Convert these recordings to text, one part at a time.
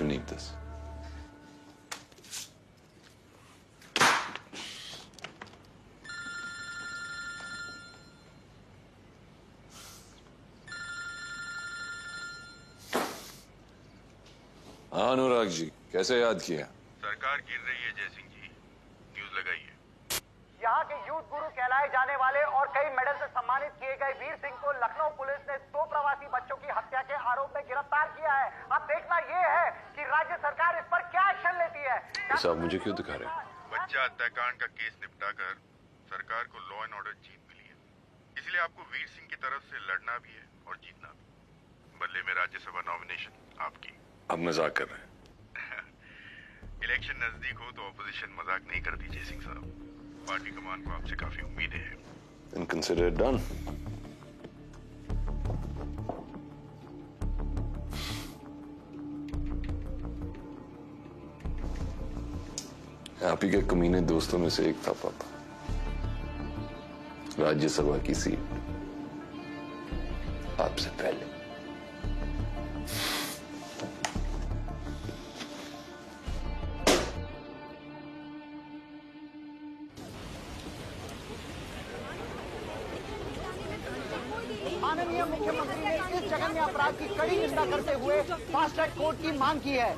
You need this. हाँ अनुराग जी, कैसे याद किया? सरकार गिर रही है जयसिंह जी, न्यूज लगाइए। यहाँ के यूथ गुरु कहलाए जाने वाले और कई मेडल से सम्मानित किए गए वीर सिंह को लखनऊ पुलिस ने 2 प्रवासी बच्चों की हत्या के आरोप में गिरफ्तार किया है। अब देखना ये है कि राज्य सरकार इस पर क्या एक्शन लेती है। साहब मुझे क्यों दिखा रहे हैं? बच्चा हत्याकांड का केस निपटाकर सरकार को लॉ एंड ऑर्डर जीत मिली है, इसलिए आपको वीर सिंह की तरफ से लड़ना भी है और जीतना भी। बदले में राज्यसभा नॉमिनेशन आपकी। अब मजाक कर रहे हैं? इलेक्शन नजदीक हो तो ऑपोजिशन मजाक नहीं करती जयसिंह साहब। पार्टी कमान को आपसे काफी उम्मीदें हैं। Then consider it done. आप ही के कमीने दोस्तों में से एक था पापा। राज्यसभा की सीट आपसे पहले। माननीय मुख्यमंत्री ने इस जघन्य अपराध की कड़ी निंदा करते हुए फास्ट ट्रैक कोर्ट की मांग की है।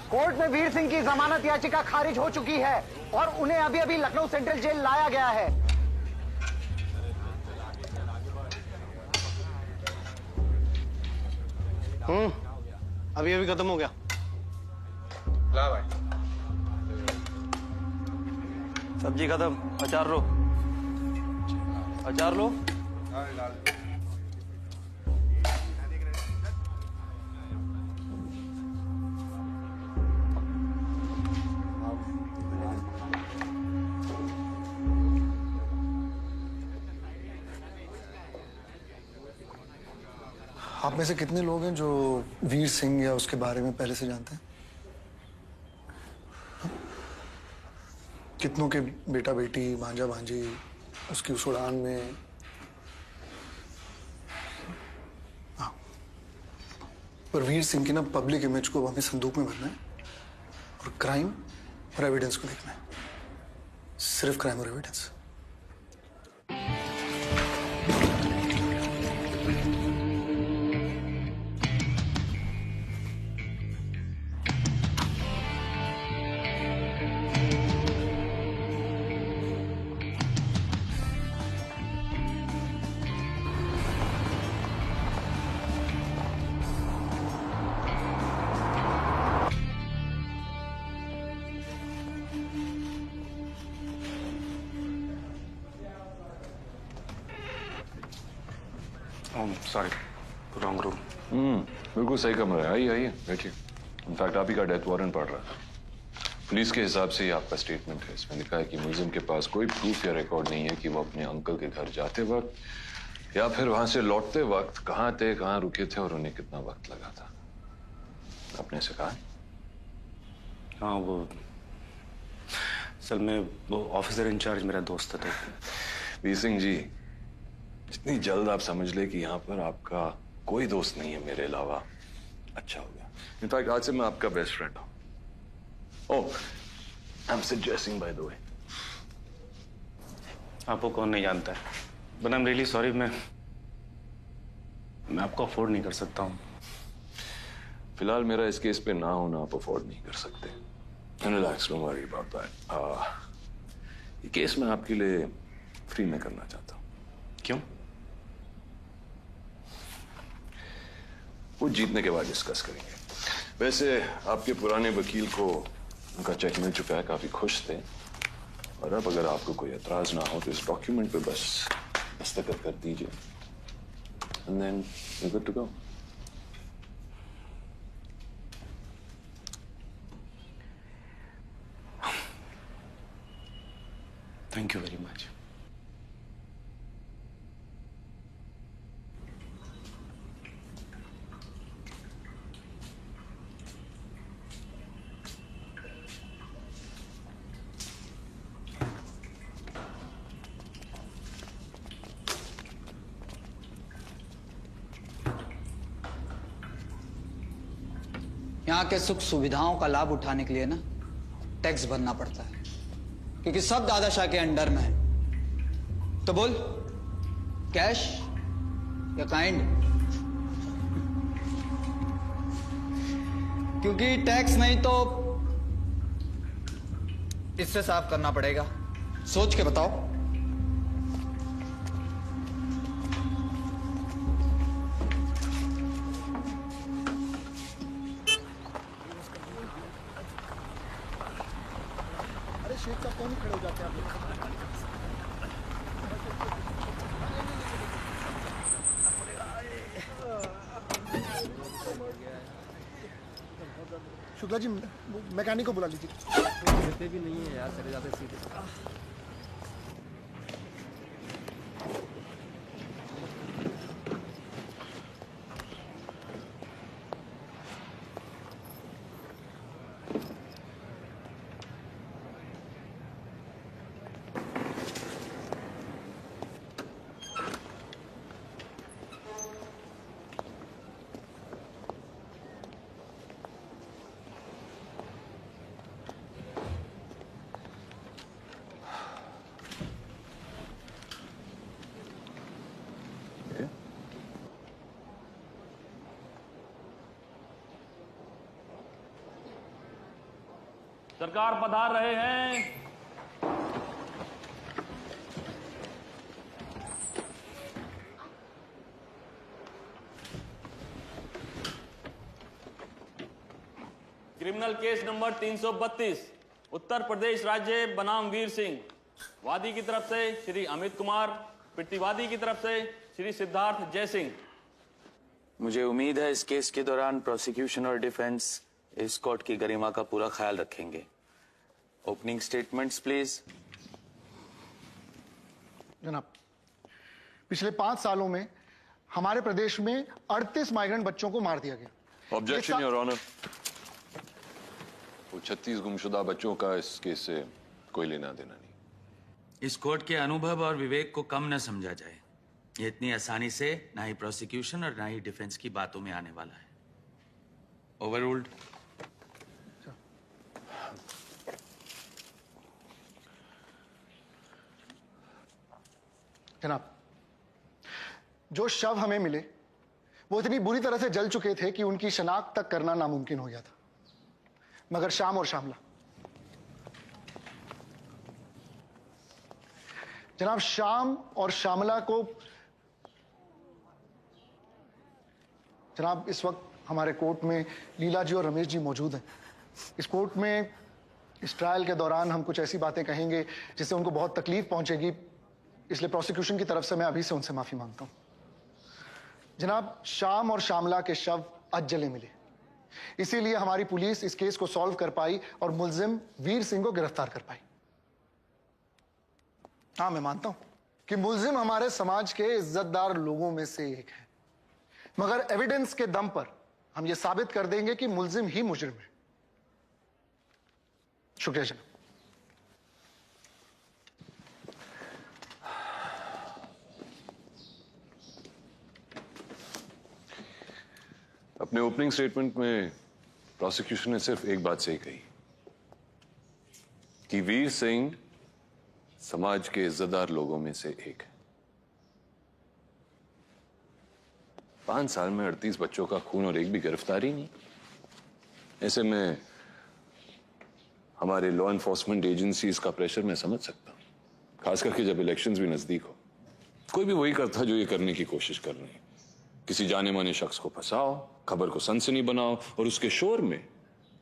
कोर्ट में वीर सिंह की जमानत याचिका खारिज हो चुकी है और उन्हें अभी अभी लखनऊ सेंट्रल जेल लाया गया है। अभी अभी खत्म हो गया। ला भाई। सब्जी खत्म, अचार लो। अचार लो। आप में से कितने लोग हैं जो वीर सिंह या उसके बारे में पहले से जानते हैं? कितनों के बेटा बेटी भांजा भांजी उसकी उस उड़ान में? हाँ, पर वीर सिंह की ना पब्लिक इमेज को हमें संदूक में भरना है और क्राइम और एविडेंस को देखना है। सिर्फ क्राइम और एविडेंस। Sorry, wrong room. बिल्कुल सही कमरा है। आइए आइए बैठिए। इनफैक्ट आप ही का डेथ वारंट पड़ रहा है। पुलिस के हिसाब से ही आपका स्टेटमेंट है। इसमें लिखा है कि मुलजिम के पास कोई प्रूफ या रिकॉर्ड नहीं है कि वो अपने अंकल के घर जाते वक्त या फिर वहां से लौटते वक्त कहाँ थे, कहाँ रुके थे और उन्हें कितना वक्त लगा था। आपने से कहा? हाँ, वो असल में वो ऑफिसर इंचार्ज मेरा दोस्त था। वीर सिंह जी, जितनी जल्द आप समझ ले कि यहाँ पर आपका कोई दोस्त नहीं है मेरे अलावा, अच्छा हो गया। इनफैक्ट आज से मैं आपका बेस्ट फ्रेंड हूँ। Oh, I am suggesting by the way. आपको कौन नहीं जानता है, but I am really sorry. मैं आपको अफोर्ड नहीं कर सकता हूँ। फिलहाल मेरा इस केस पे ना होना आप अफोर्ड नहीं कर सकते। Relax, don't worry about that. ये केस मैं आपके लिए फ्री में करना चाहता हूँ। क्यों? वो जीतने के बाद डिस्कस करेंगे। वैसे आपके पुराने वकील को उनका चेक मिल चुका है, काफी खुश थे। और अब अगर आपको कोई एतराज ना हो तो इस डॉक्यूमेंट पे बस दस्तखत कर दीजिए and then you good to go. Thank you very much. यहाँ के सुख सुविधाओं का लाभ उठाने के लिए ना टैक्स भरना पड़ता है, क्योंकि सब दादाशाह के अंडर में है। तो बोल, कैश या काइंड? क्योंकि टैक्स नहीं तो इससे साफ करना पड़ेगा। सोच के बताओ। अरे शेख साहब कौन खड़े हो जाते हैं आप लोग? शुक्ला जी, मैकेनिक को बुला लीजिए। भी नहीं है यार, चले जाते सीधे। सरकार पधार रहे हैं। Criminal case number 332, Uttar Pradesh राज्य बनाम वीर सिंह। वादी की तरफ से श्री अमित कुमार, प्रतिवादी की तरफ से श्री सिद्धार्थ जयसिंह। मुझे उम्मीद है इस केस के दौरान प्रोसिक्यूशन और डिफेंस इस कोर्ट की गरिमा का पूरा ख्याल रखेंगे। Opening statements please. जनाब, पिछले 5 सालों में हमारे प्रदेश में 38 माइग्रेंट बच्चों को मार दिया गया। Objection your honour. वो 36 गुमशुदा बच्चों का इस केस से कोई लेना देना नहीं। इस कोर्ट के अनुभव और विवेक को कम न समझा जाए। ये इतनी आसानी से ना ही प्रोसिक्यूशन और ना ही डिफेंस की बातों में आने वाला है। ओवररूल्ड। जनाब, जो शव हमें मिले वो इतनी बुरी तरह से जल चुके थे कि उनकी शनाख्त तक करना नामुमकिन हो गया था। मगर शाम और शामला, जनाब, शाम और शामला को, जनाब, इस वक्त हमारे कोर्ट में लीला जी और रमेश जी मौजूद हैं। इस कोर्ट में इस ट्रायल के दौरान हम कुछ ऐसी बातें कहेंगे जिससे उनको बहुत तकलीफ पहुंचेगी, इसलिए प्रोसिक्यूशन की तरफ से मैं अभी से उनसे माफी मांगता हूं। जनाब, शाम और शामला के शव आज जले मिले, इसीलिए हमारी पुलिस इस केस को सॉल्व कर पाई और मुलजिम वीर सिंह को गिरफ्तार कर पाई। हाँ, मैं मानता हूं कि मुलजिम हमारे समाज के इज्जतदार लोगों में से एक है, मगर एविडेंस के दम पर हम यह साबित कर देंगे कि मुलजिम ही मुजरिम है। शुक्रिया जनाब। अपने ओपनिंग स्टेटमेंट में प्रोसिक्यूशन ने सिर्फ एक बात सही कही कि वीर सिंह समाज के इज्जतदार लोगों में से एक है। 5 साल में 38 बच्चों का खून और एक भी गिरफ्तारी नहीं। ऐसे में हमारे लॉ एनफोर्समेंट एजेंसीज का प्रेशर मैं समझ सकता हूं, खास करके जब इलेक्शंस भी नजदीक हो। कोई भी वही करता जो ये करने की कोशिश कर रहे हैं। किसी जाने माने शख्स को फंसाओ, खबर को सनसनी बनाओ और उसके शोर में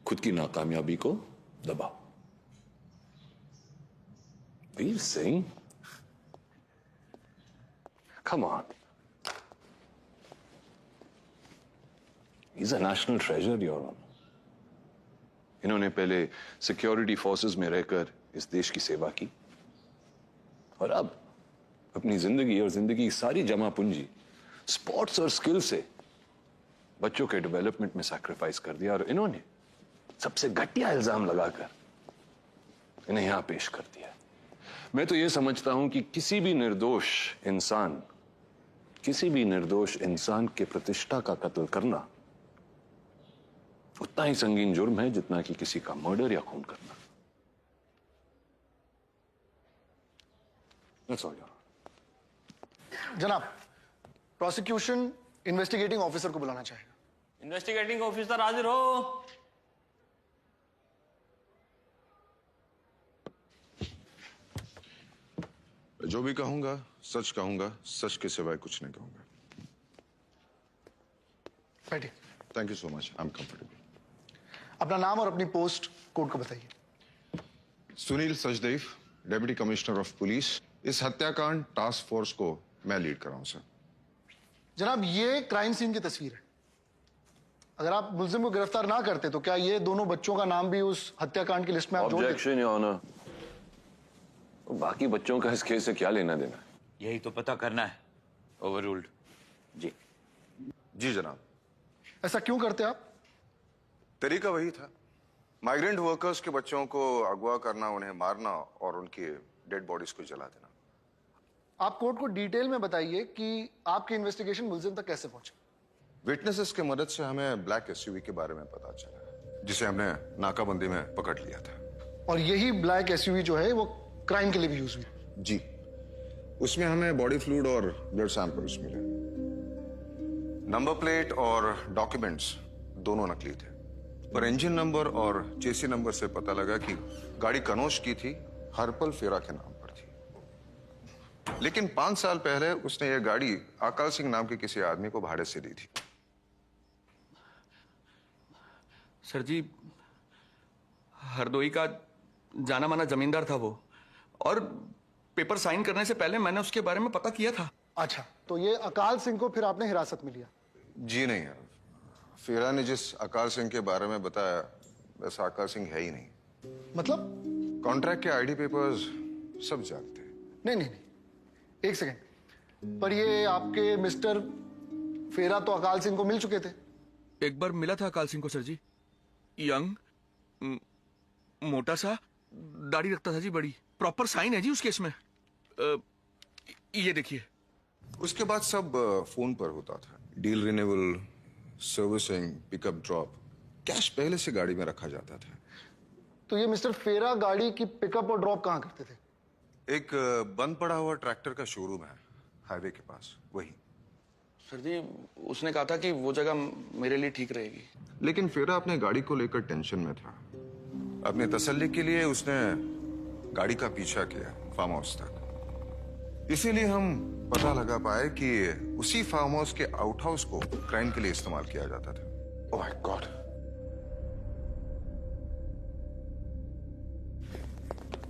खुद की नाकामयाबी को दबाओ। Veer Singh, come on, He's a national treasure, Your Honor. इन्होंने पहले सिक्योरिटी फोर्सेस में रहकर इस देश की सेवा की और अब अपनी जिंदगी और जिंदगी की सारी जमा पूंजी स्पोर्ट्स और स्किल से बच्चों के डेवलपमेंट में सैक्रिफाइस कर दिया और इन्होंने सबसे घटिया इल्जाम लगाकर इन्हें यहां पेश कर दिया। मैं तो यह समझता हूं कि किसी भी निर्दोष इंसान के प्रतिष्ठा का कत्ल करना उतना ही संगीन जुर्म है जितना कि किसी का मर्डर या खून करना। That's all, Your Honor. जनाब, प्रोसिक्यूशन इन्वेस्टिगेटिंग ऑफिसर को बुलाना चाहेगा। इन्वेस्टिगेटिंग ऑफिसर हाजिर हो। जो भी कहूंगा सच के सिवाय कुछ नहीं कहूंगा। बैठिए। Thank you so much, I am comfortable. अपना नाम और अपनी पोस्ट कोर्ट को बताइए। Sunil Sachdev, deputy commissioner of police. इस हत्याकांड टास्क फोर्स को मैं लीड कर रहा हूं सर। जनाब, ये क्राइम सीन की तस्वीर है। अगर आप मुलजिम को गिरफ्तार ना करते तो क्या ये दोनों बच्चों का नाम भी उस हत्याकांड की लिस्ट में आप जोड़ देते? Objection, your honour. बाकी बच्चों का इस केस से क्या लेना देना है? यही तो पता करना है। ओवररूल्ड। जी जी जनाब। ऐसा क्यों करते आप? तरीका वही था, माइग्रेंट वर्कर्स के बच्चों को अगवा करना, उन्हें मारना और उनकी डेड बॉडीज को जला देना। आप कोर्ट को डिटेल में बताइए कि आपकी इन्वेस्टिगेशन मुलजिम तक कैसे पहुंची। विटनेसेस की मदद से हमें ब्लैक एसयूवी के बारे में पता चला, जिसे हमने नाकाबंदी में पकड़ लिया था। और यही ब्लैक एसयूवी जो है वो क्राइम के लिए भी यूज हुई। जी, उसमें हमें बॉडी फ्लूइड और ब्लड सैंपल्स मिले। नंबर प्लेट और डॉक्यूमेंट्स दोनों नकली थे, पर इंजन नंबर और चेसी नंबर से पता लगा कि गाड़ी कनौज की थी, हरपल फेरा के नाम पर थी। लेकिन 5 साल पहले उसने ये गाड़ी अकाल सिंह नाम के किसी आदमी को भाड़े से दी थी। सर जी, हरदोई का जाना माना जमींदार था वो, और पेपर साइन करने से पहले मैंने उसके बारे में पता किया था। अच्छा, तो ये अकाल सिंह को फिर आपने हिरासत में लिया? जी नहीं है, फेरा ने जिस अकाल सिंह के बारे में बताया वैसा अकाल सिंह है ही नहीं। मतलब? कॉन्ट्रैक्ट के आईडी पेपर्स सब जानते हैं। नहीं, एक सेकेंड, पर ये आपके मिस्टर फेरा तो अकाल सिंह को मिल चुके थे। एक बार मिला था अकाल सिंह को सर जी। यंग, मोटा सा, दाढ़ी रखता था जी बड़ी। प्रॉपर साइन है जी उस केस में। ये देखिए। उसके बाद सब फोन पर होता था, deal renewal, servicing, pickup drop. Cash पहले से गाड़ी में रखा जाता था। तो ये मिस्टर फेरा गाड़ी की पिकअप और ड्रॉप कहाँ करते थे? एक बंद पड़ा हुआ ट्रैक्टर का शोरूम है हाईवे के पास, वही। सर जी, उसने कहा था कि वो जगह मेरे लिए ठीक रहेगी। लेकिन फेरा अपने गाड़ी को लेकर टेंशन में था। अपने तसल्ली के लिए उसने गाड़ी का पीछा किया फार्म हाउस तक। इसीलिए हम पता लगा पाए कि उसी फार्म हाउस के आउट हाउस को क्राइम के लिए इस्तेमाल किया जाता था। Oh my God.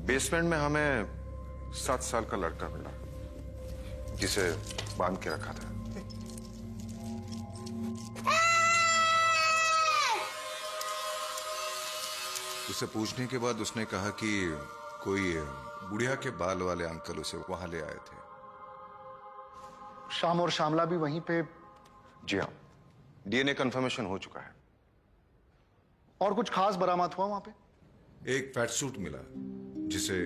बेसमेंट में हमें 7 साल का लड़का मिला, जिसे बांध के रखा था। उसे पूछने के बाद उसने कहा कि कोई बुढ़िया के बाल वाले अंकल उसे वहां ले आए थे। शाम और श्यामला भी वहीं पे? जी हाँ, डीएनए कंफर्मेशन हो चुका है। और कुछ खास बरामद हुआ वहां पे? एक फैट सूट मिला जिसे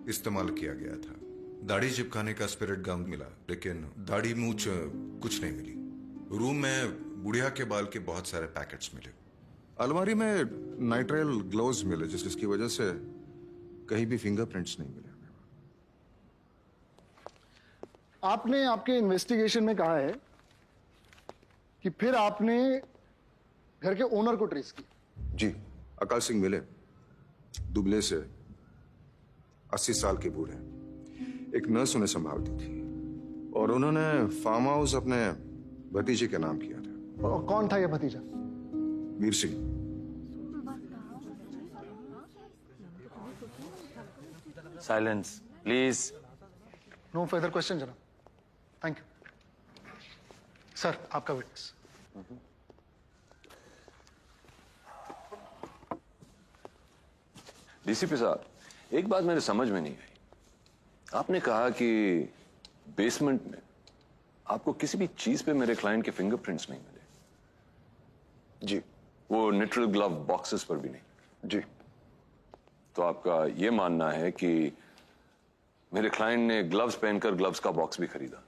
इस्तेमाल किया गया था। दाढ़ी चिपकाने का स्पिरिट गम मिला, लेकिन दाढ़ी मूछ कुछ नहीं मिली। रूम में बुढ़िया के बाल के बहुत सारे पैकेट्स मिले। अलमारी में नाइट्राइल ग्लोव्स मिले, जिसकी वजह से कहीं भी फिंगरप्रिंट्स नहीं मिले। आपने आपके इन्वेस्टिगेशन में कहा है कि फिर आपने घर के ओनर को ट्रेस किया। जी, अकाल सिंह मिले, दुबले से 80 साल के बूढ़े। एक नर्स उन्हें संभालती थी और उन्होंने फार्म हाउस अपने भतीजे के नाम किया था। और कौन था यह भतीजा? Veer Singh. Silence please. No further question जनाब। Thank you. सर, आपका विटनेस। डीसीपी साहब, एक बात मेरे समझ में नहीं आई। आपने कहा कि बेसमेंट में आपको किसी भी चीज पे मेरे क्लाइंट के फिंगरप्रिंट्स नहीं मिले। जी। वो निट्रिल ग्लव बॉक्सेस पर भी नहीं। जी। तो आपका यह मानना है कि मेरे क्लाइंट ने ग्लव्स पहनकर ग्लव्स का बॉक्स भी खरीदा?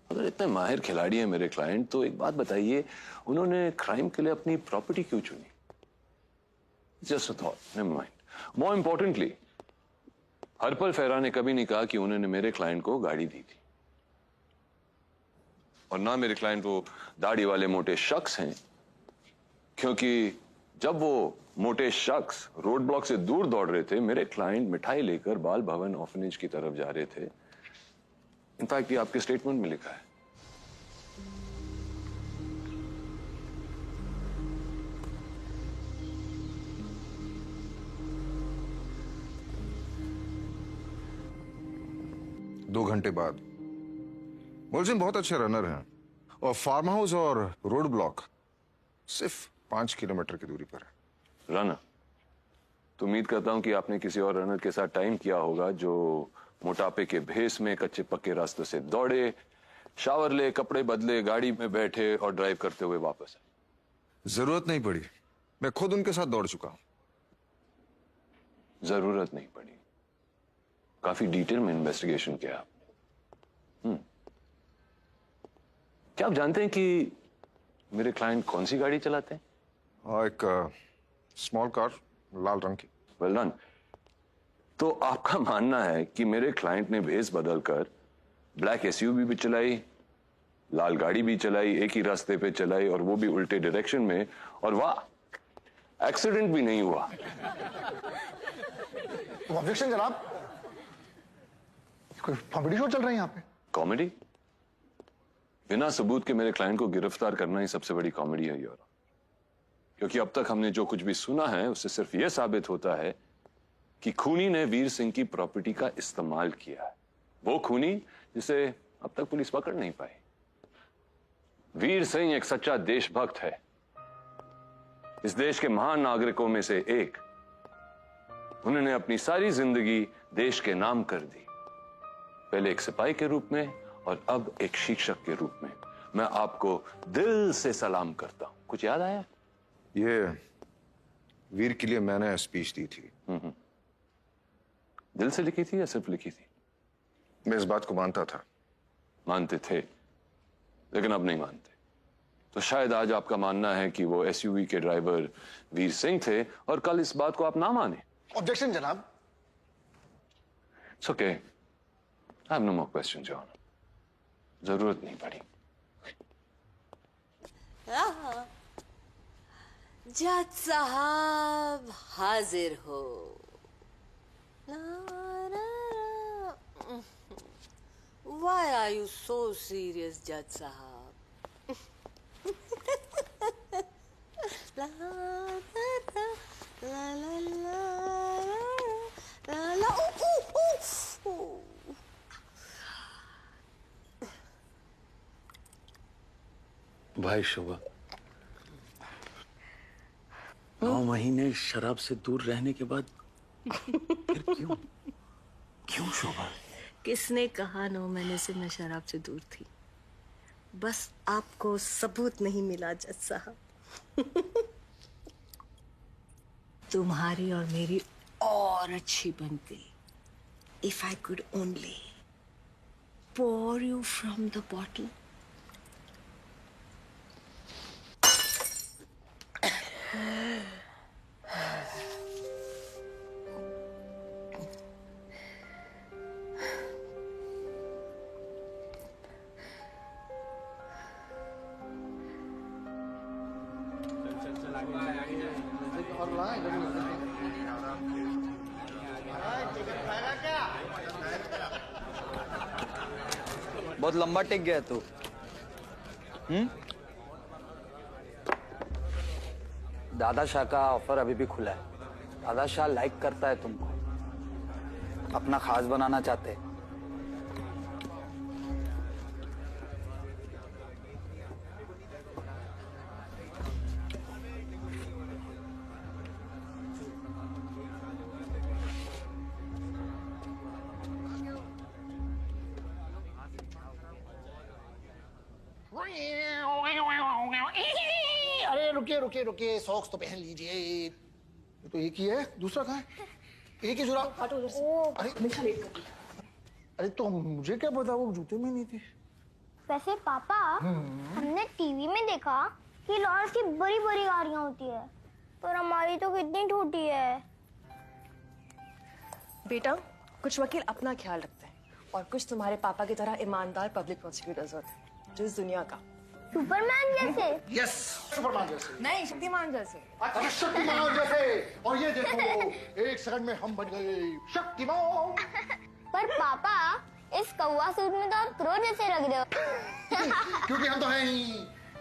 अगर इतने माहिर खिलाड़ी हैं मेरे क्लाइंट, तो एक बात बताइए, उन्होंने क्राइम के लिए अपनी प्रॉपर्टी क्यों चुनी? Just a thought, never mind. More importantly, Harpal Phera ने कभी नहीं कहा कि उन्होंने मेरे क्लाइंट को गाड़ी दी थी, और ना मेरे क्लाइंट वो दाढ़ी वाले मोटे शख्स हैं, क्योंकि जब वो मोटे शख्स रोड ब्लॉक से दूर दौड़ रहे थे, मेरे क्लाइंट मिठाई लेकर बाल भवन ऑर्फनेज की तरफ जा रहे थे। इनफैक्ट ये आपके स्टेटमेंट में लिखा है। दो घंटे बाद। मुलजिम बहुत अच्छे रनर हैं, और फार्म हाउस और रोड ब्लॉक सिर्फ 5 किलोमीटर की दूरी पर है। रनर? तो उम्मीद करता हूं कि आपने किसी और रनर के साथ टाइम किया होगा जो मोटापे के भेस में कच्चे पक्के रास्तों से दौड़े, शावर ले, कपड़े बदले, गाड़ी में बैठे और ड्राइव करते हुए वापस आए। जरूरत नहीं पड़ी, मैं खुद उनके साथ दौड़ चुका हूं। जरूरत नहीं पड़ी? काफी डिटेल में इन्वेस्टिगेशन किया आपने। क्या आप जानते हैं कि मेरे क्लाइंट कौन सी गाड़ी चलाते हैं? एक स्मॉल कार, लाल रंग की। Well done. तो आपका मानना है कि मेरे क्लाइंट ने भेस बदलकर ब्लैक एसयूवी भी चलाई, लाल गाड़ी भी चलाई, एक ही रास्ते पे चलाई, और वो भी उल्टे डायरेक्शन में, और वाह, एक्सीडेंट भी नहीं हुआ। ऑब्जेक्शन जनाब, कोई कॉमेडी शो चल रहा है यहाँ पे। कॉमेडी? बिना सबूत के मेरे क्लाइंट को गिरफ्तार करना ही सबसे बड़ी कॉमेडी है योर, क्योंकि अब तक हमने जो कुछ भी सुना है उससे सिर्फ यह साबित होता है कि खूनी ने वीर सिंह की प्रॉपर्टी का इस्तेमाल किया है। वो खूनी जिसे अब तक पुलिस पकड़ नहीं पाई। वीर सिंह एक सच्चा देशभक्त है, इस देश के महान नागरिकों में से एक। उन्होंने अपनी सारी जिंदगी देश के नाम कर दी, पहले एक सिपाही के रूप में और अब एक शिक्षक के रूप में। मैं आपको दिल से सलाम करता हूं। कुछ याद आया? ये वीर के लिए मैंने स्पीच दी थी। दिल से लिखी थी या सिर्फ लिखी थी? मैं इस बात को मानता था। मानते थे, लेकिन अब नहीं मानते। तो शायद आज आपका मानना है कि वो एसयूवी के ड्राइवर वीर सिंह थे, और कल इस बात को आप ना माने। ऑब्जेक्शन जनाब। It's okay, I have no more question John. जरूरत नहीं पड़ी। जज साहब हाजिर हो। Why are you so serious, Judge साहब? ला ला ला ला ला ला ला भाई शोभा, 9 महीने शराब से दूर रहने के बाद फिर क्यों शोभा? किसने कहा 9 महीने से मैं शराब से दूर थी? बस आपको सबूत नहीं मिला जज साहब। तुम्हारी और मेरी और अच्छी बनती। If I could only pour you from the bottle. बहुत लंबा टिक गया तू। दादा शाह का ऑफर अभी भी खुला है। दादा शाह लाइक करता है तुमको, अपना खास बनाना चाहते हैं। अरे रुकिए रुकिए रुकिए, सॉक्स तो पहन लीजिए। तो एक ही है, दूसरा कहाँ है? एक ही जुरा। अरे अरे तो मुझे क्या पता, वो जूते में नहीं थी। वैसे पापा, हमने टीवी में देखा कि लॉरेंस की बड़ी बड़ी गाड़ियां होती है, पर हमारी तो कितनी छोटी है। बेटा, कुछ वकील अपना ख्याल रखते हैं और कुछ तुम्हारे पापा की तरह ईमानदार पब्लिक प्रोसिक्यूटर्स होते हैं, जो इस दुनिया का। सुपरमैन जैसे? यस, सुपरमैन जैसे। नहीं, शक्तिमान जैसे। अच्छा, शक्तिमान जैसे। और ये देखो, 1 सेकंड में हम बन गए शक्तिमान। पर पापा, इस कौवा सूट में तो आप क्रो जैसे लग रहे हो। क्योंकि हम तो हैं ही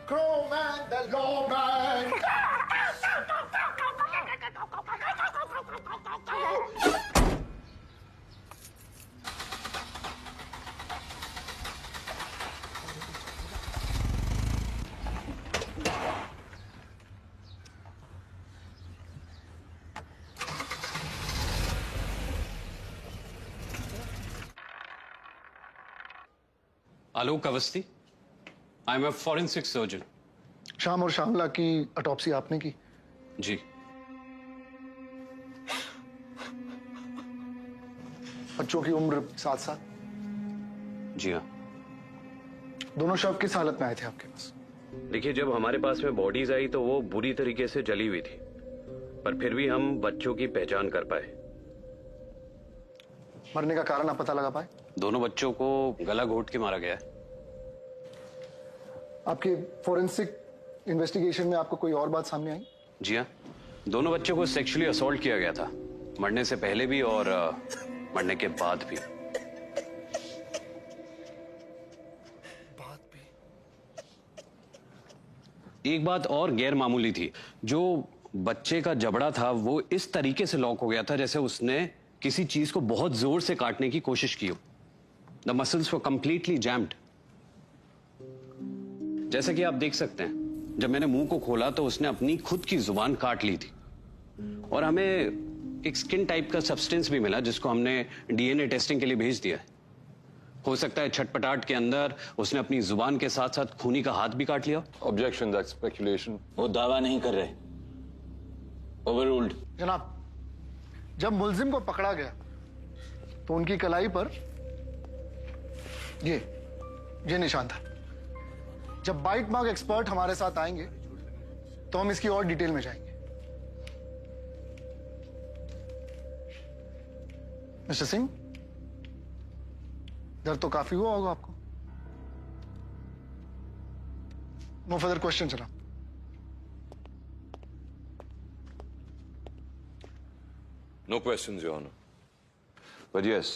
crow man the law man. Alok Awasthi, I am a forensic surgeon. शाम और शामला की ऑटोप्सी आपने की? जी। बच्चों की उम्र 7 साल? जी हाँ। दोनों शव किस हालत में आए थे आपके पास? देखिए, जब हमारे पास में बॉडीज आई तो वो बुरी तरीके से जली हुई थी, पर फिर भी हम बच्चों की पहचान कर पाए। मरने का कारण आप पता लगा पाए? दोनों बच्चों को गला घोट के मारा गया है। आपके फोरेंसिक इन्वेस्टिगेशन में आपको कोई और बात सामने आई? जी हाँ, दोनों बच्चों को सेक्सुअली असॉल्ट किया गया था, मरने से पहले भी और मरने के बाद भी। एक बात और गैर मामूली थी, जो बच्चे का जबड़ा था वो इस तरीके से लॉक हो गया था जैसे उसने किसी चीज को बहुत जोर से काटने की कोशिश की हो। The muscles were completely jammed. जैसा कि आप देख सकते हैं, जब मैंने मुंह को खोला तो उसने अपनी खुद की जुबान काट ली थी। और हमें एक स्किन टाइप का सब्सटेंस भी मिला जिसको हमने डीएनए टेस्टिंग के लिए भेज दिया है। हो सकता है छटपटाट के अंदर उसने अपनी जुबान के साथ साथ खूनी का हाथ भी काट लिया। Objection, that's speculation. वो दावा नहीं कर रहे। ओवररूल्ड। जनाब, जब मुल्जिम को पकड़ा गया तो उनकी कलाई पर ये निशान था। जब बाइट मार्क एक्सपर्ट हमारे साथ आएंगे तो हम इसकी और डिटेल में जाएंगे। मिस्टर सिंह, दर्द तो काफी हुआ होगा आपको। नो फर्दर क्वेश्चन जनाब। No questions, Your Honor. But yes,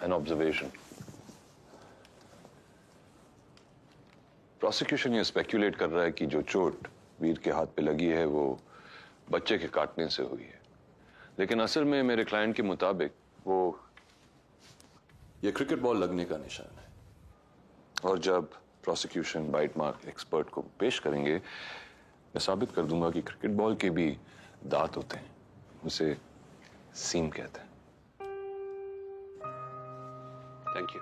an observation. Prosecution ये speculate कर रहा है कि जो चोट वीर के हाथ पे लगी है वो बच्चे के काटने से हुई है, लेकिन असल में मेरे क्लाइंट के मुताबिक वो ये क्रिकेट बॉल लगने का निशान है। और जब प्रोसिक्यूशन बाइट मार्क एक्सपर्ट को पेश करेंगे, मैं साबित कर दूंगा कि क्रिकेट बॉल के भी दांत होते हैं, उसे सीम कहते हैं। Thank you.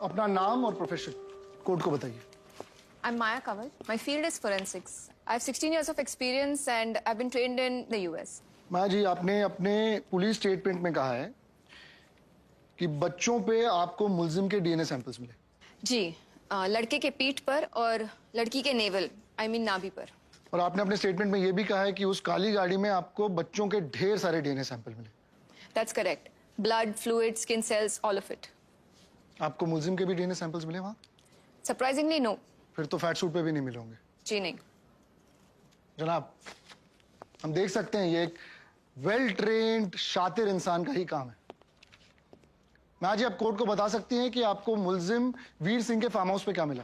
अपना नाम और प्रोफेशन कोर्ट को बताइए। I'm Maya Kaval. My field is forensics. I have 16 years of experience and I've been trained in the US. माया जी, आपने अपने पुलिस स्टेटमेंट में कहा है कि बच्चों पे आपको मुल्जिम के डीएनए सैंपल्स मिले। जी, लड़के के पीठ पर और लड़की के नेवल, नाभि पर। और आपने अपने स्टेटमेंट में यह भी कहा है कि उस काली गाड़ी में आपको बच्चों के ढेर सारे डीएनए सैंपल मिले। That's correct. Blood, fluid, skin cells, all of it. आपको मुल्जिम के भी डीएनए सैंपल्स मिले वहां? Surprisingly, no. फिर तो फैट सूट पे भी नहीं मिले होंगे। जी नहीं। जनाब, हम देख सकते हैं ये एक वेल ट्रेन्ड शातिर इंसान का ही काम है। मैं आज आप कोर्ट को बता सकती हैं कि आपको मुल्जिम वीर सिंह के फार्म हाउस पे क्या मिला?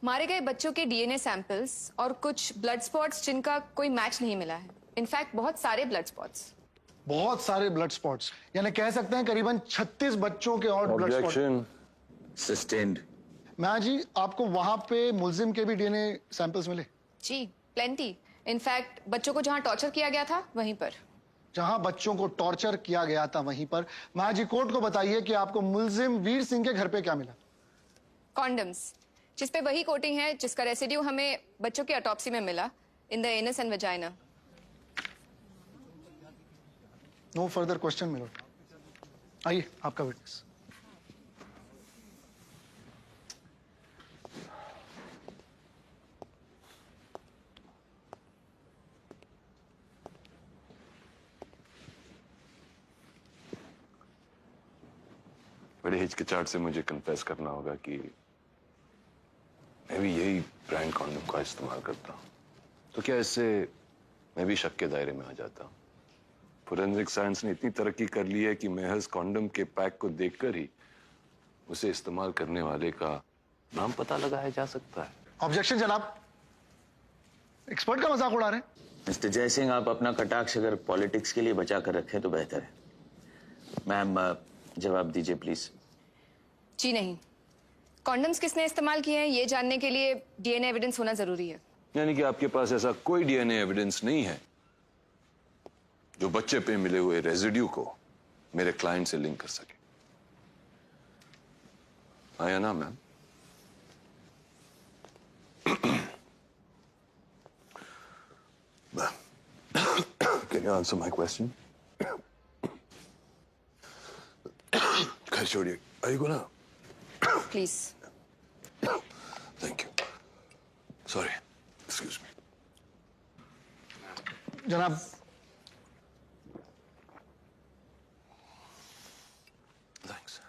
मारे गए बच्चों के डीएनए सैंपल्स और कुछ ब्लड स्पॉट्स जिनका कोई मैच नहीं मिला है। इनफैक्ट बहुत सारे ब्लड स्पॉट्स। बहुत सारे ब्लड स्पॉट्स, यानी कह सकते हैं करीबन 36 बच्चों के और ब्लड स्पॉट। सस्टेन्ड। मैं जी, आपको वहां पे मुल्जिम के भी डीएनए सैंपल्स मिले? जी, प्लेंटी। इनफैक्ट बच्चों को जहां टॉर्चर किया गया था वहीं पर। जहां बच्चों को टॉर्चर किया गया था वहीं पर। मैं जी, कोर्ट को बताइए कि आपको मुल्जिम वीर सिंह के घर पे क्या मिला? कॉन्डम्स, जिस पे वही कोटिंग है जिसका रेसिड्यू हमें बच्चों की ऑटोप्सी में मिला in the anus and vagina. No further question milord. आइए, आपका विटनेस। बड़े हिचकिचाहट से मुझे कन्फेस करना होगा कि मैं भी यही ब्रांड कॉन्डम का इस्तेमाल करता हूँ। तो क्या इससे मैं भी शक के दायरे में आ जाता हूँ? फोरेंसिक साइंस ने इतनी तरक्की कर ली है कि महज कॉन्डम के पैक को देखकर ही उसे इस्तेमाल करने वाले का नाम पता लगाया जा सकता है। ऑब्जेक्शन जनाब, एक्सपर्ट का मजाक उड़ा रहे हैं। मिस्टर जयसिंह, आप अपना कटाक्ष अगर पॉलिटिक्स के लिए बचा कर रखें तो बेहतर है। मैम, जवाब दीजिए प्लीज। जी नहीं, कॉन्डम्स किसने इस्तेमाल किए हैं ये जानने के लिए डीएनए एविडेंस होना जरूरी है। यानी कि आपके पास ऐसा कोई डीएनए एविडेंस नहीं है जो बच्चे पे मिले हुए रेजिड्यू को मेरे क्लाइंट से लिंक कर सके? आया ना ma'am? Can you answer my question? Kishori, are you gonna? Please. Thank you. Sorry. Excuse me. जनाब, Thanks.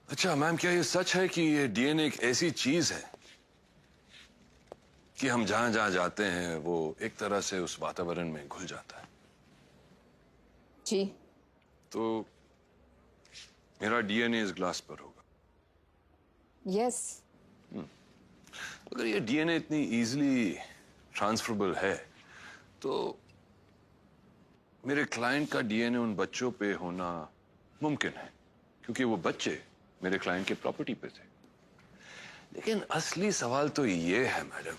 अच्छा मैम, क्या ये सच है कि ये डीएनए एक ऐसी चीज है कि हम जहां जहां जाते हैं वो एक तरह से उस वातावरण में घुल जाता है? जी। तो मेरा डीएनए इस ग्लास पर होगा? यस। अगर ये डीएनए इतनी इजीली ट्रांसफरेबल है तो मेरे क्लाइंट का डीएनए उन बच्चों पे होना मुमकिन है, क्योंकि वो बच्चे मेरे क्लाइंट के प्रॉपर्टी पे थे। लेकिन असली सवाल तो ये है मैडम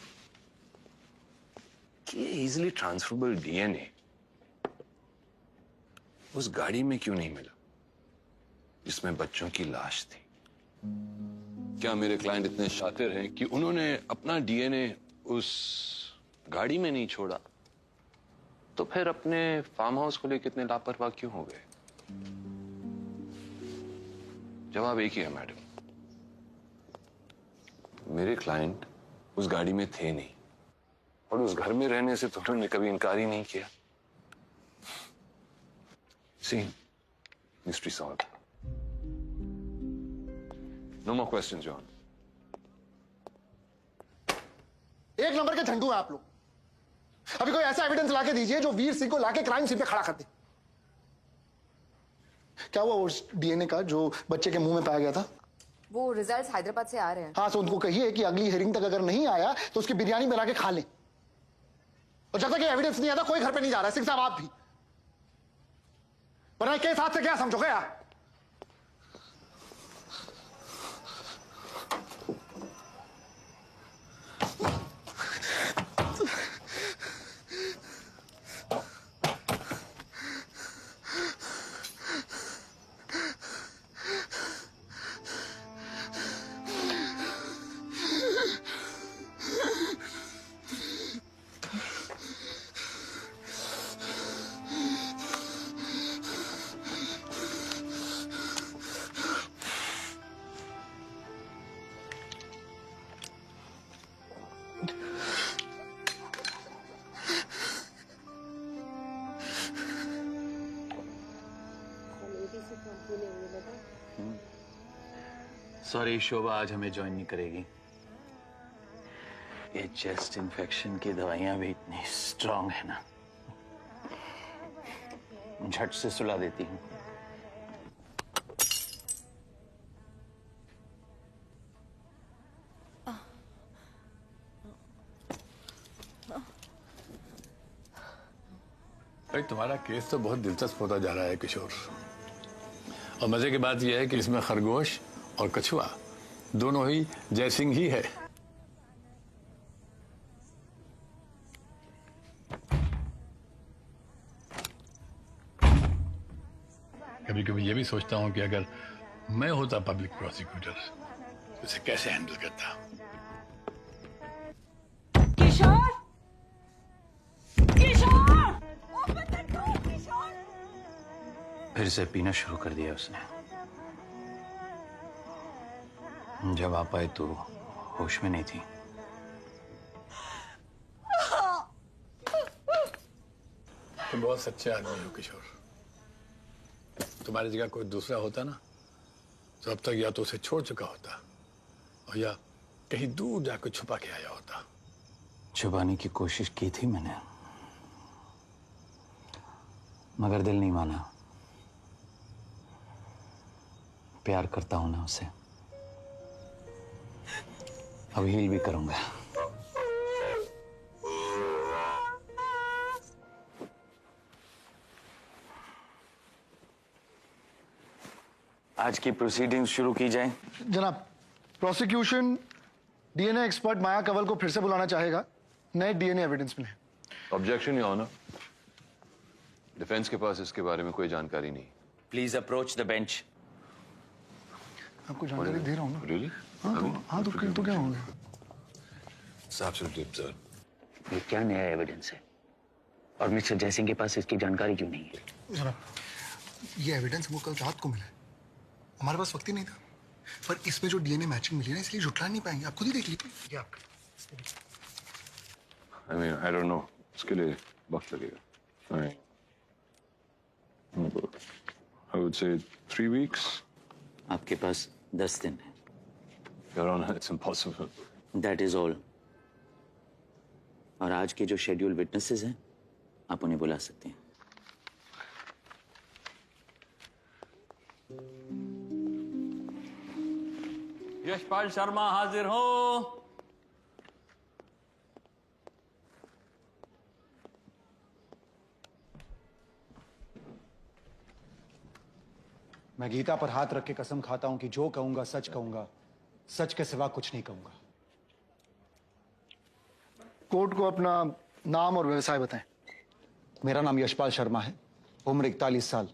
कि ये इजीली ट्रांसफरेबल डीएनए उस गाड़ी में क्यों नहीं मिला जिसमें बच्चों की लाश थी? क्या मेरे क्लाइंट इतने शातिर हैं कि उन्होंने अपना डीएनए उस गाड़ी में नहीं छोड़ा? तो फिर अपने फार्म हाउस को लेकर इतने लापरवाह क्यों हो गए? जवाब एक ही है मैडम, मेरे क्लाइंट उस गाड़ी में थे नहीं और उस घर में रहने से तो उन्होंने कभी इनकार ही नहीं किया। See, mystery solve. No more questions John. एक नंबर के झंडू हैं आप लोग। अभी कोई ऐसा एविडेंस लाके दीजिए जो वीर सिंह को लाके क्राइम सीन पे खड़ा कर दे। क्या हुआ उस डीएनए का जो बच्चे के मुंह में पाया गया था? वो रिजल्ट्स हैदराबाद से आ रहे हैं। हाँ, तो उनको कहिए कि अगली हियरिंग तक अगर नहीं आया तो उसकी बिरयानी बना के खा लें। और जब तक ये एविडेंस नहीं आता कोई घर पे नहीं जा रहा है। सिंह साहब आप भी, वरना केस हाथ से क्या समझोगे आप? सॉरी, शोभा आज हमें ज्वाइन नहीं करेगी। ये चेस्ट इन्फेक्शन की दवाइयां भी इतनी स्ट्रांग है ना, झट से सुला देती हूँ। भाई, तुम्हारा केस तो बहुत दिलचस्प होता जा रहा है किशोर। और मजे की बात यह है कि इसमें खरगोश और कछुआ दोनों ही जयसिंह ही है। कभी कभी ये भी सोचता हूं कि अगर मैं होता पब्लिक प्रोसिक्यूटर उसे कैसे हैंडल करता। किशोर, किशोर, ओपन द डोर, किशोर। फिर से पीना शुरू कर दिया उसने। जब आप आए तो होश में नहीं थी। तुम बहुत सच्चे आदमी हो किशोर। तुम्हारी जगह कोई दूसरा होता ना तो अब तक या तो उसे छोड़ चुका होता और या कहीं दूर जाकर छुपा के आया होता। छुपाने की कोशिश की थी मैंने, मगर दिल नहीं माना। प्यार करता हूं ना उसे, अब हील भी करूंगा। आज की प्रोसीडिंग्स शुरू की जाए। जनाब, prosecution DNA expert Maya Kanwal को फिर से बुलाना चाहेगा। नए डीएनए एविडेंस मिले। Objection your honour. डिफेंस के पास इसके बारे में कोई जानकारी नहीं। Please approach the bench. आपको जानकारी दे रहा हूँ ना। Really? हाँ तो क्या हो गया? It's absolutely absurd. ये क्या नया एविडेंस है और मिस्टर जयसिंह के पास इसकी जानकारी क्यों नहीं है? जनाब, ये एविडेंस हमको कल रात को मिला है। हमारे पास वक्त ही नहीं था, पर इसमें जो डीएनए मैचिंग मिली ना, इसलिए जुटला नहीं पाएंगे। आप खुद ही देख लीजिए। I mean, I don't know. उसके लिए वक्त लगेगा। I would say 3 weeks. आपके पास 10 दिन है। Your Honor, it's impossible. That is all. और आज के जो शेड्यूल विटनेसेस हैं, आप उन्हें बुला सकते हैं। यशपाल शर्मा हाजिर हो। मैं गीता पर हाथ रख के कसम खाता हूं कि जो कहूंगा सच कहूंगा, सच के सिवा कुछ नहीं कहूंगा। कोर्ट को अपना नाम और व्यवसाय बताएं। मेरा नाम यशपाल शर्मा है, उम्र 41 साल,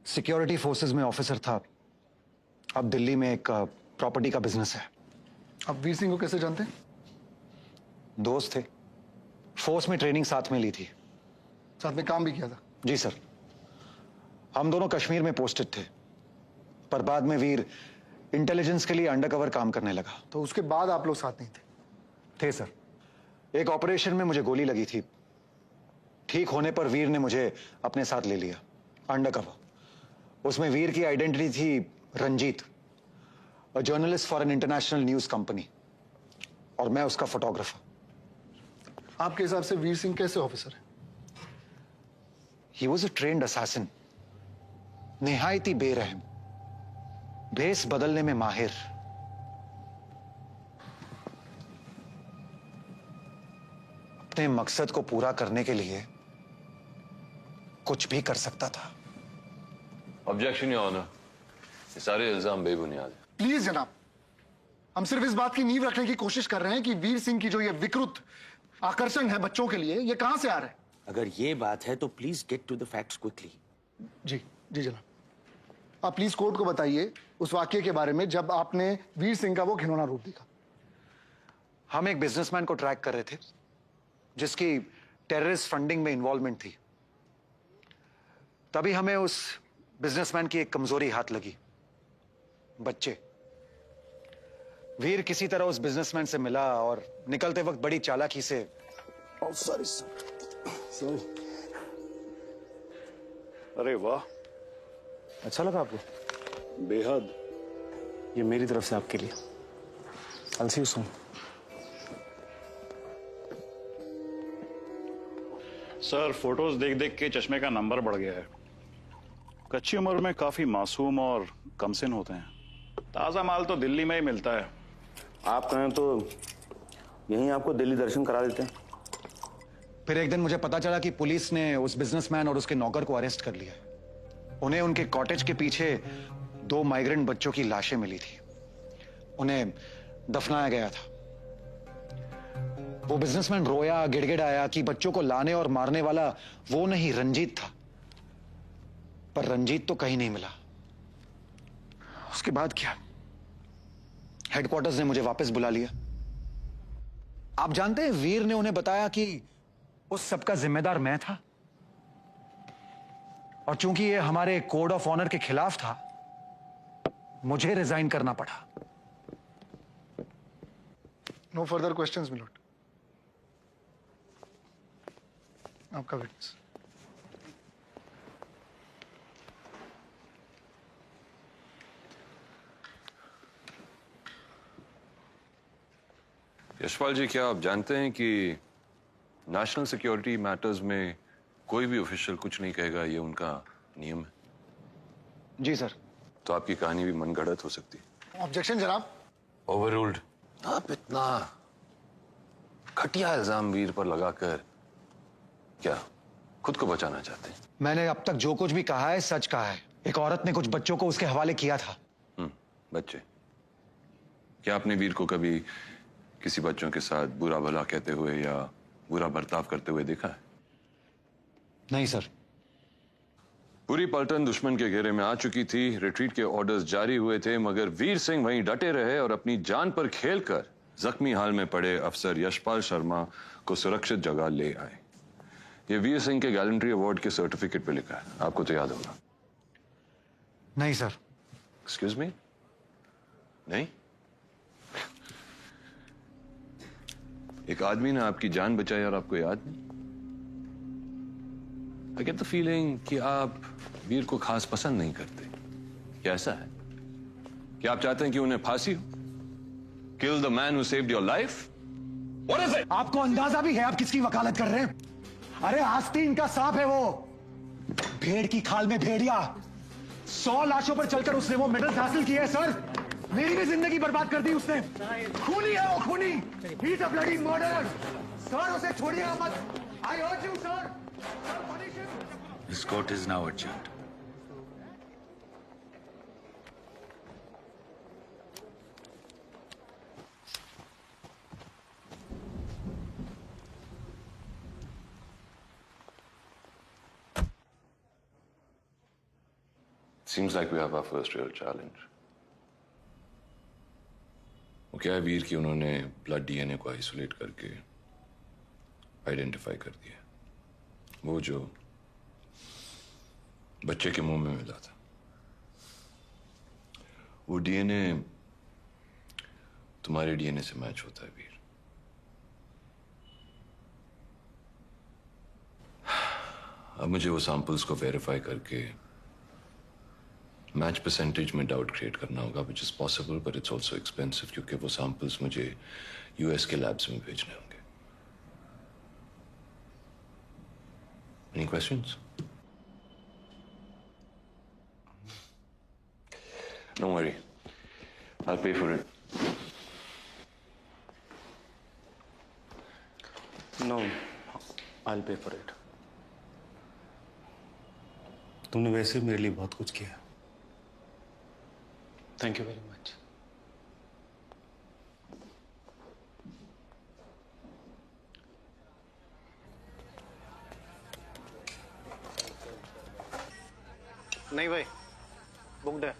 सिक्योरिटी फोर्सेस में ऑफिसर था। अब दिल्ली में एक प्रॉपर्टी का बिजनेस है। आप वीर सिंह को कैसे जानते हैं? दोस्त थे, फोर्स में ट्रेनिंग साथ में ली थी। साथ में काम भी किया था? जी सर, हम दोनों कश्मीर में पोस्टेड थे, पर बाद में वीर इंटेलिजेंस के लिए अंडरकवर काम करने लगा। तो उसके बाद आप लोग साथ नहीं थे? थे सर। एक ऑपरेशन में मुझे गोली लगी थी। ठीक होने पर वीर ने मुझे अपने साथ ले लिया अंडरकवर। उसमें वीर की आइडेंटिटी थी Ranjit, a journalist for an international news company, और मैं उसका फोटोग्राफर। आपके हिसाब से वीर सिंह कैसे ऑफिसर है? He was a trained assassin, निहायती बेरहम, भेस बदलने में माहिर। अपने मकसद को पूरा करने के लिए कुछ भी कर सकता था। Objection your honour. ये सारे इल्जाम बेबुनियाद हैं। प्लीज जनाब, हम सिर्फ इस बात की नींव रखने की कोशिश कर रहे हैं कि वीर सिंह की जो ये विकृत आकर्षण है बच्चों के लिए, ये कहां से आ रहा है? अगर ये बात है तो please get to the facts quickly. जी जी जनाब, आप प्लीज कोर्ट को बताइए उस वाक्य के बारे में जब आपने वीर सिंह का वो घिनौना रूप देखा। हम एक बिजनेसमैन को ट्रैक कर रहे थे जिसकी टेररिस्ट फंडिंग में इन्वॉल्वमेंट थी। तभी हमें उस बिजनेसमैन की एक कमजोरी हाथ लगी, बच्चे। वीर किसी तरह उस बिजनेसमैन से मिला और निकलते वक्त बड़ी चालाकी से सॉरी। अरे वाह, अच्छा लगा आपको? बेहद। ये मेरी तरफ से आपके लिए। I'll see you soon. Sir, photos देख देख के चश्मे का नंबर बढ़ गया है। कच्ची उम्र में काफी मासूम और कमसिन होते हैं। ताजा माल तो दिल्ली में ही मिलता है। आप कहें तो यहीं आपको दिल्ली दर्शन करा देते हैं। फिर एक दिन मुझे पता चला कि पुलिस ने उस बिजनेसमैन और उसके नौकर को अरेस्ट कर लिया। उन्हें उनके कॉटेज के पीछे 2 माइग्रेंट बच्चों की लाशें मिली थी। उन्हें दफनाया गया था। वो बिजनेसमैन रोया, गिड़गिड़ाया कि बच्चों को लाने और मारने वाला वो नहीं, रंजीत था। पर रंजीत तो कहीं नहीं मिला। उसके बाद क्या? हेडक्वार्टर्स ने मुझे वापस बुला लिया। आप जानते हैं वीर ने उन्हें बताया कि उस सबका जिम्मेदार मैं था, और चूंकि ये हमारे कोड ऑफ ऑनर के खिलाफ था, मुझे रिजाइन करना पड़ा। No further questions milord. आपका विटनेस। यशपाल जी, क्या आप जानते हैं कि नेशनल सिक्योरिटी मैटर्स में कोई भी ऑफिशियल कुछ नहीं कहेगा, ये उनका नियम है? जी सर। तो आपकी कहानी भी मनगढ़ंत हो सकती है। ऑब्जेक्शन जनाब। ओवररूल्ड। आप इतना घटिया इल्जाम वीर पर लगाकर क्या खुद को बचाना चाहते हैं? मैंने अब तक जो कुछ भी कहा है सच कहा है। एक औरत ने कुछ बच्चों को उसके हवाले किया था। बच्चे? क्या आपने वीर को कभी किसी बच्चों के साथ बुरा भला कहते हुए या बुरा बर्ताव करते हुए देखा है? नहीं सर। पूरी पलटन दुश्मन के घेरे में आ चुकी थी, रिट्रीट के ऑर्डर्स जारी हुए थे, मगर वीर सिंह वहीं डटे रहे और अपनी जान पर खेलकर जख्मी हाल में पड़े अफसर यशपाल शर्मा को सुरक्षित जगह ले आए। ये वीर सिंह के गैलेंट्री अवार्ड के सर्टिफिकेट पे लिखा है, आपको तो याद होगा। नहीं सर। Excuse me? नहीं? एक आदमी ने आपकी जान बचाई और आपको याद नहीं? I get the feeling कि आप वीर को खास पसंद नहीं करते। क्या ऐसा है? क्या आप चाहते हैं कि उन्हें फांसी हो? Kill the man who saved your life? What is it? आपको अंदाजा भी है आप किसकी वकालत कर रहे हैं? अरे आस्तीन का सांप है वो, भेड़ की खाल में भेड़िया। 100 लाशों पर चलकर उसने वो मेडल्स हासिल किए हैं सर। मेरी भी जिंदगी बर्बाद कर दी उसने। खूनी है वो, खूनी। He is a bloody murderer. Sir उसे छोड़िएगा मत। I urge you sir. This court is now adjourned. Seems like we have our first real challenge. वो क्या है वीर की उन्होंने ब्लड डीएनए को आइसोलेट करके आइडेंटिफाई कर दिया। वो जो बच्चे के मुंह में मिला था, वो डीएनए तुम्हारे डीएनए से मैच होता है वीर। अब मुझे वो सैंपल्स को वेरीफाई करके मैच परसेंटेज में डाउट क्रिएट करना होगा, which is possible but it's also expensive, क्योंकि वो सैंपल्स मुझे यूएस के लैब्स में भेजने होंगे। Any questions? Don't worry. I'll pay for it. No, I'll pay for it. तुमने वैसे मेरे लिए बहुत कुछ किया। Thank you very much. नहीं भाई, बुक्ड है।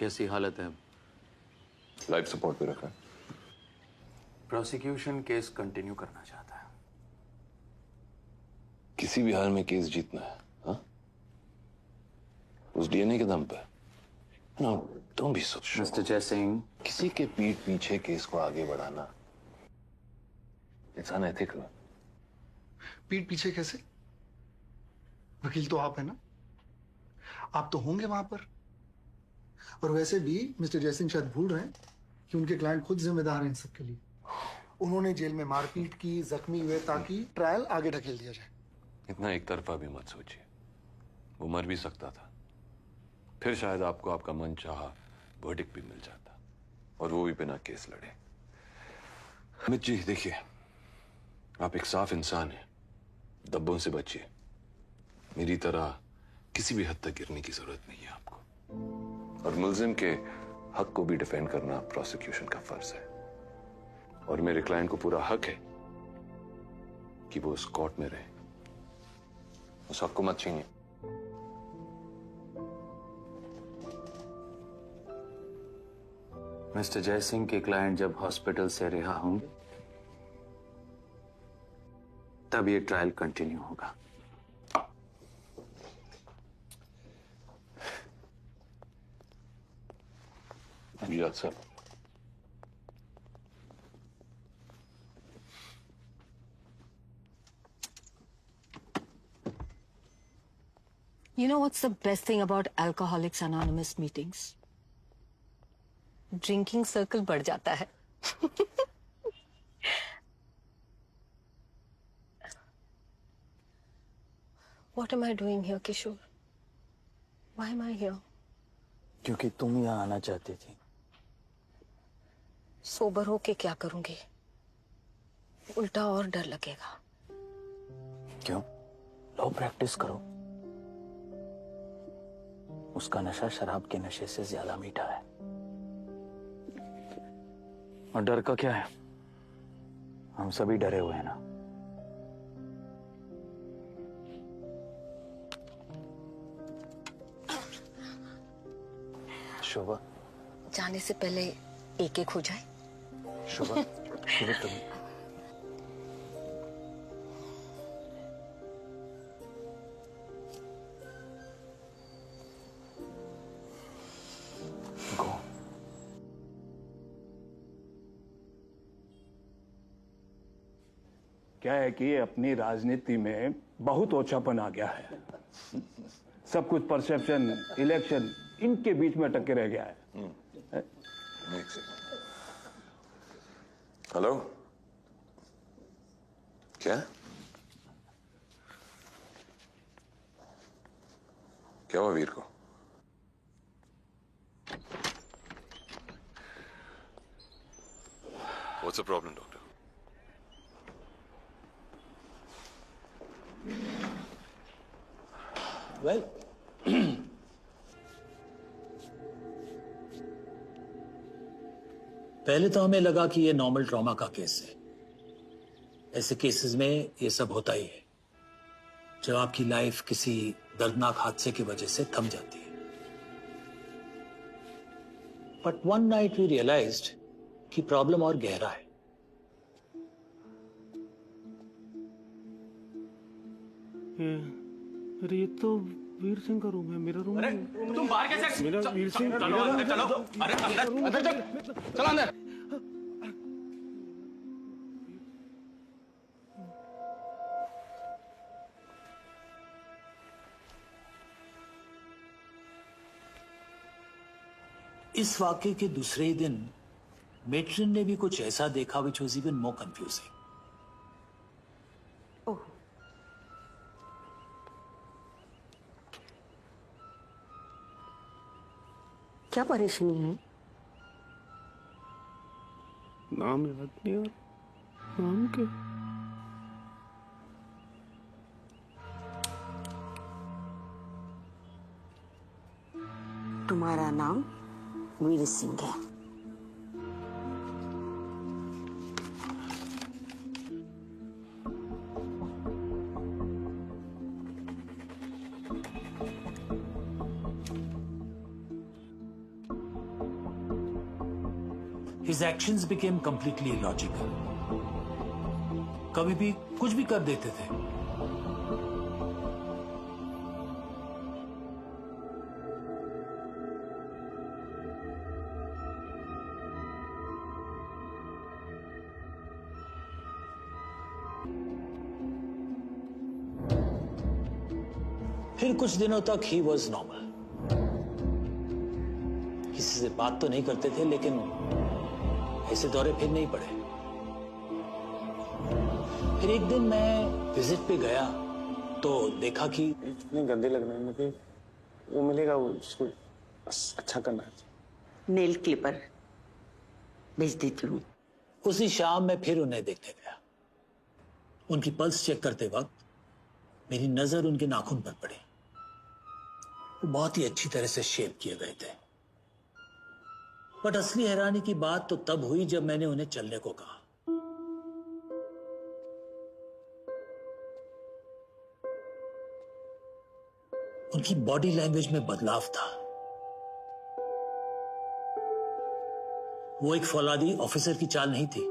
कैसी हालत है? लाइफ सपोर्ट पे रखा है। प्रोसिक्यूशन केस कंटिन्यू करना चाहता है। किसी भी हाल में केस जीतना है, हाँ? उस डीएनए के दम पर। ना, तुम भी सोच। मिस्टर जयसिंह, किसी के पीठ पीछे केस को आगे बढ़ाना इट्स अनएथिकल। पीठ पीछे कैसे? वकील तो आप है ना, आप तो होंगे वहां पर। और वैसे भी मिस्टर जयसिंह शायद भूल रहे हैं कि उनके क्लाइंट खुद जिम्मेदार हैं इन सब के लिए। उन्होंने जेल में मारपीट की, जख्मी हुए ताकि ट्रायल आगे ढकेल दिया जाए। इतना एक तरफा भी मत सोचिए, वो मर भी सकता था, फिर शायद आपको आपका मन चाहा वर्डिक्ट भी मिल जाता, और वो भी बिना केस लड़े। अमित जी देखिए, आप एक साफ इंसान हैं, दब्बों से बचिए। मेरी तरह किसी भी हद तक गिरने की जरूरत नहीं है आपको। और मुल्जिम के हक को भी डिफेंड करना प्रोसिक्यूशन का फर्ज है, और मेरे क्लाइंट को पूरा हक है कि वो उस कोर्ट में रहे। उस हक को मत छीनिए। मिस्टर जयसिंह के क्लाइंट जब हॉस्पिटल से रिहा होंगे तब ये ट्रायल कंटिन्यू होगा। जी sir. You know what's the best thing about Alcoholics Anonymous meetings? Drinking circle बढ़ जाता है। What am I doing here, Kishore? Why am I here? क्योंकि तुम यहाँ आना चाहती थी। सोबर होके क्या करूंगी? उल्टा और डर लगेगा। क्यों? लो प्रैक्टिस करो। उसका नशा शराब के नशे से ज्यादा मीठा है। और डर का क्या है? हम सभी डरे हुए हैं ना। शोभा, जाने से पहले एक एक हो जाए। शोभा, शोभा तुम क्या है कि अपनी राजनीति में बहुत ओछापन आ गया है। सब कुछ परसेप्शन, इलेक्शन, इनके बीच में अटक के रह गया है। हेलो, क्या क्या हुआ वीर को? What's the problem, doctor? Well, पहले तो हमें लगा कि ये नॉर्मल ट्रॉमा का केस है। ऐसे केसेस में ये सब होता ही है, जब आपकी लाइफ किसी दर्दनाक हादसे की वजह से थम जाती है। But one night we realised कि प्रॉब्लम और गहरा है। अरे ये तो वीर सिंह का रूम है, मेरा रूम है। तुम बाहर कैसे? मेरा वीर सिंह, चलो अंदर चलो। अरे अंदर चलो अंदर। इस वाक्य के दूसरे ही दिन मेट्रिन ने भी कुछ ऐसा देखा which was even more confusing. क्या परेशानी है? नाम याद नहीं यार, नाम क्या? तुम्हारा नाम वीर सिंह है। His actions became completely illogical. कभी भी कुछ भी कर देते थे. फिर कुछ दिनों तक ही वॉज नॉर्मल. किसी से बात तो नहीं करते थे, लेकिन ऐसे दौरे फिर नहीं पड़े. फिर एक दिन मैं विजिट पे गया तो देखा कि इतने गंदे लग रहे हैं मुझे. वो मिलेगा, वो उसको अच्छा करना है. नेल क्लिपर भेज देती हूँ. उसी शाम मैं फिर उन्हें देखने गया. उनकी पल्स चेक करते वक्त मेरी नजर उनके नाखून पर पड़ी. वो बहुत ही अच्छी तरह से शेप किए गए थे. बट असली हैरानी की बात तो तब हुई जब मैंने उन्हें चलने को कहा. उनकी बॉडी लैंग्वेज में बदलाव था. वो एक फौलादी ऑफिसर की चाल नहीं थी,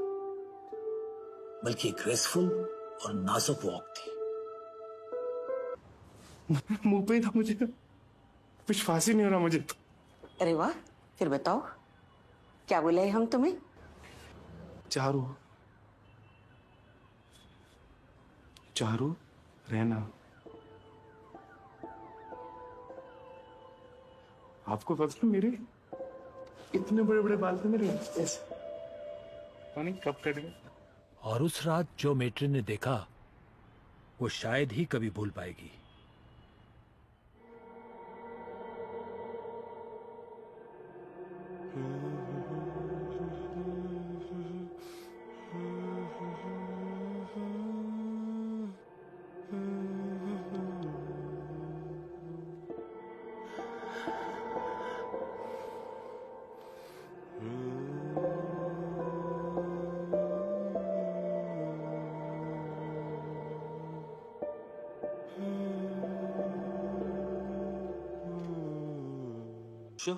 बल्कि एक ग्रेसफुल और नाजुक वॉक थी. मुंह पे था, मुझे विश्वास ही नहीं हो रहा मुझे. अरे वाह, फिर बताओ क्या बोले हम तुम्हें? चारू, चारू रहना. आपको पता है मेरे इतने बड़े बड़े बाल थे मेरे ऐसे, पानी कब कट गए. और उस रात जो मेट्री ने देखा वो शायद ही कभी भूल पाएगी. Sure.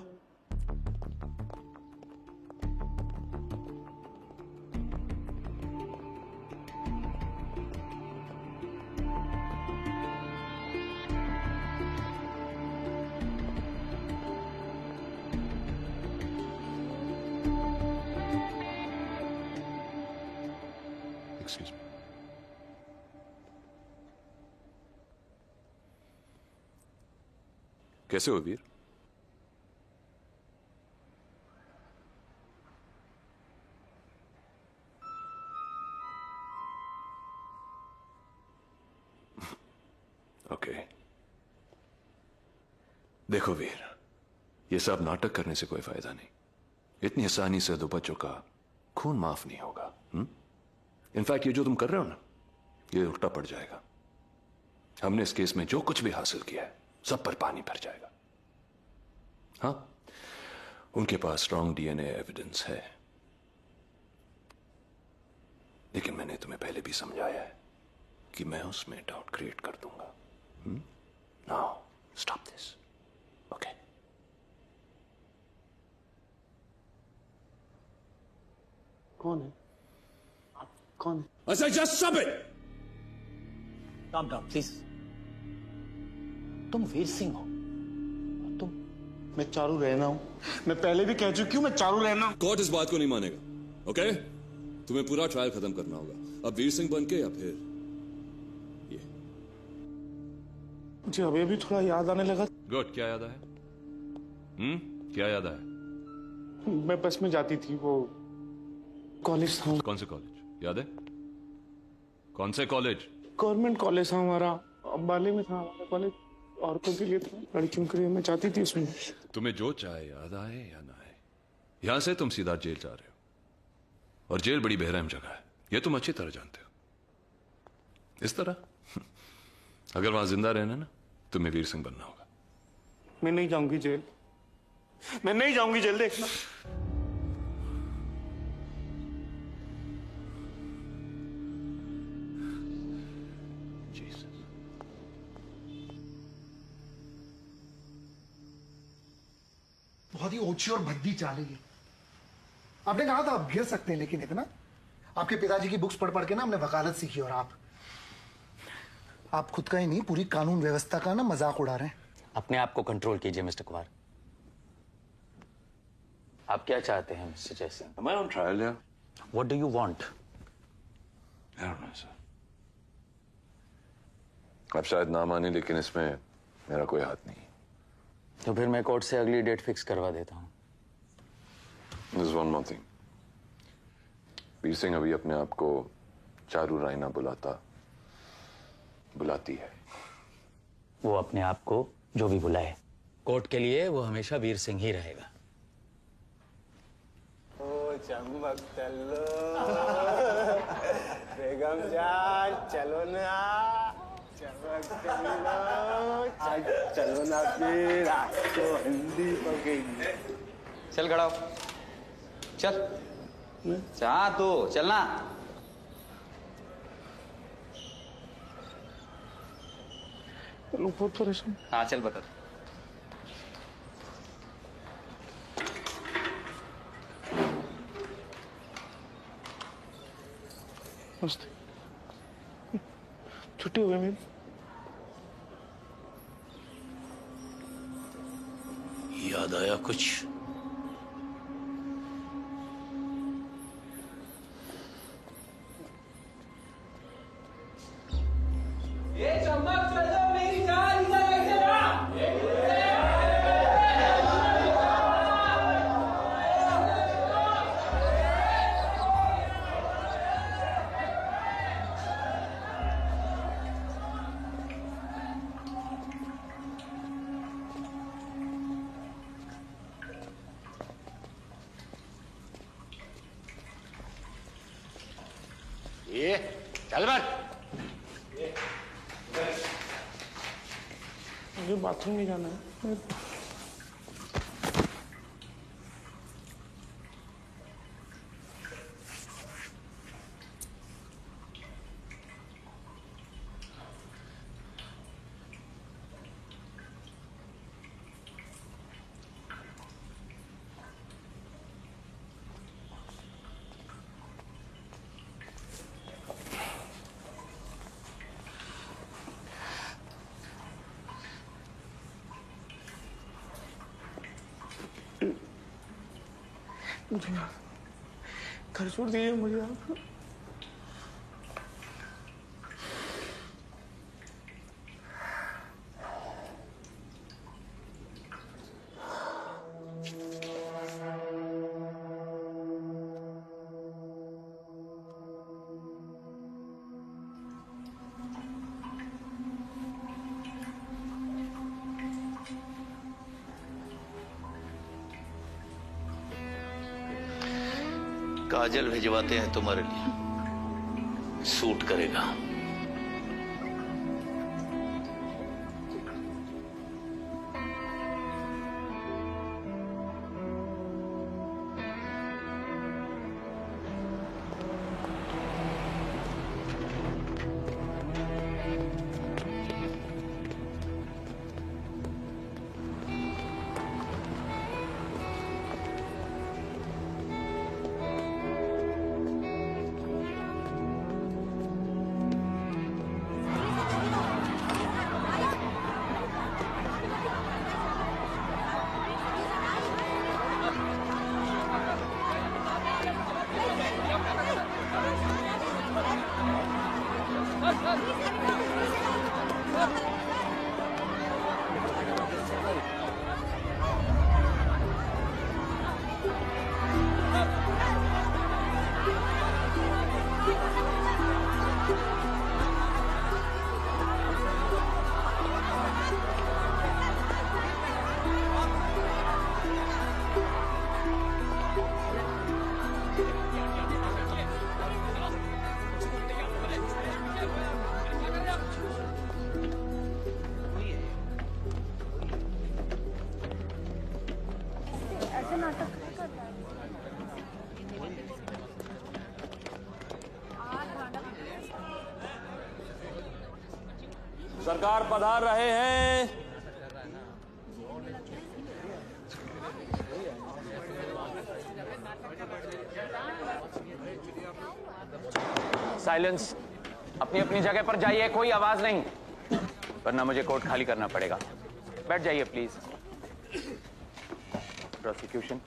Excuse me. कैसे हो वीर? ओके. देखो वीर, ये सब नाटक करने से कोई फायदा नहीं. इतनी आसानी से दो बच्चों का खून माफ नहीं होगा. इनफैक्ट ये जो तुम कर रहे हो ना, ये उल्टा पड़ जाएगा. हमने इस केस में जो कुछ भी हासिल किया है सब पर पानी भर जाएगा. हाँ, उनके पास स्ट्रॉन्ग डीएनए एविडेंस है, लेकिन मैंने तुम्हें पहले भी समझाया है कि मैं उसमें डाउट क्रिएट कर दूंगा. Now stop this. ओके. कौन है आप? कौन है? I said just stop it. Calm down, please. तुम वीर सिंह हो. तुम. मैं चारू रहना हूं. मैं पहले भी कह चुकी हूं मैं चारू रहना हूं. कोर्ट इस बात को नहीं मानेगा. ओके? तुम्हें पूरा ट्रायल खत्म करना होगा. अब वीर सिंह बन के या फिर ये. मुझे अभी थोड़ा याद आने लगा. गुड. क्या याद आया? क्या याद आया? मैं बस में जाती थी, वो कॉलेज था. कौन से कॉलेज याद है? कौन से कॉलेज? गवर्नमेंट कॉलेज था हमारा, अंबाले में था हमारा कॉलेज. औरतों के लिए था, लड़कियों के लिए. मैं चाहती थी उसमें. तुम्हें जो चाहे याद आए या ना आए, यहां से तुम सीधा जेल जा रहे हो. और जेल बड़ी बेरहम जगह है, ये तुम अच्छी तरह जानते हो. इस तरह अगर वहां जिंदा रहना ना, तुम्हें वीर सिंह बनना होगा. मैं नहीं जाऊंगी जेल. मैं नहीं जाऊंगी जेल. देखना. बहुत ही ओछी और भद्दी चाल है ये. आपने कहा था आप गिर सकते हैं, लेकिन इतना आपके पिताजी की बुक्स पढ़ पढ़ के ना हमने वकालत सीखी, और आप खुद का ही नहीं पूरी कानून व्यवस्था का ना मजाक उड़ा रहे हैं। अपने आप को कंट्रोल कीजिए मिस्टर कुमार। आप क्या चाहते हैं mister Jaisingh? Am I on trial here? What do you want? I don't know, sir. आप शायद ना माने, लेकिन इसमें मेरा कोई हाथ नहीं। तो फिर मैं कोर्ट से अगली डेट फिक्स करवा देता हूँ। There's one more thing. Veer Singh अभी अपने आप को चारू रायना बुलाती है। वो अपने आप को जो भी बुलाए, कोर्ट के लिए वो हमेशा वीर सिंह ही रहेगा। ओ चमक चलो बेगम जान, चलो ना, चमक चलो ना, फिर आज तो हिंदी पकेगी। चल खड़ा हो, चल जा तू, चलना। बहुत परेशान। हाँ चल बता। मस्त, छुट्टी हो गई मेरी। याद आया कुछ? ये चमक चलो मेरी जान, इधर ऐसे ना। ये चल बट। मुझे बाथरूम नहीं जाना है। मुझे घर छोड़ दीजिए मुझे आप। काजल भिजवाते हैं तुम्हारे लिए, सूट करेगा। ऐसे नाटक नहीं करता है। सरकार पधार रहे हैं। साइलेंस। अपनी अपनी जगह पर जाइए, कोई आवाज नहीं, वरना मुझे कोर्ट खाली करना पड़ेगा। बैठ जाइए प्लीज। प्रोसिक्यूशन।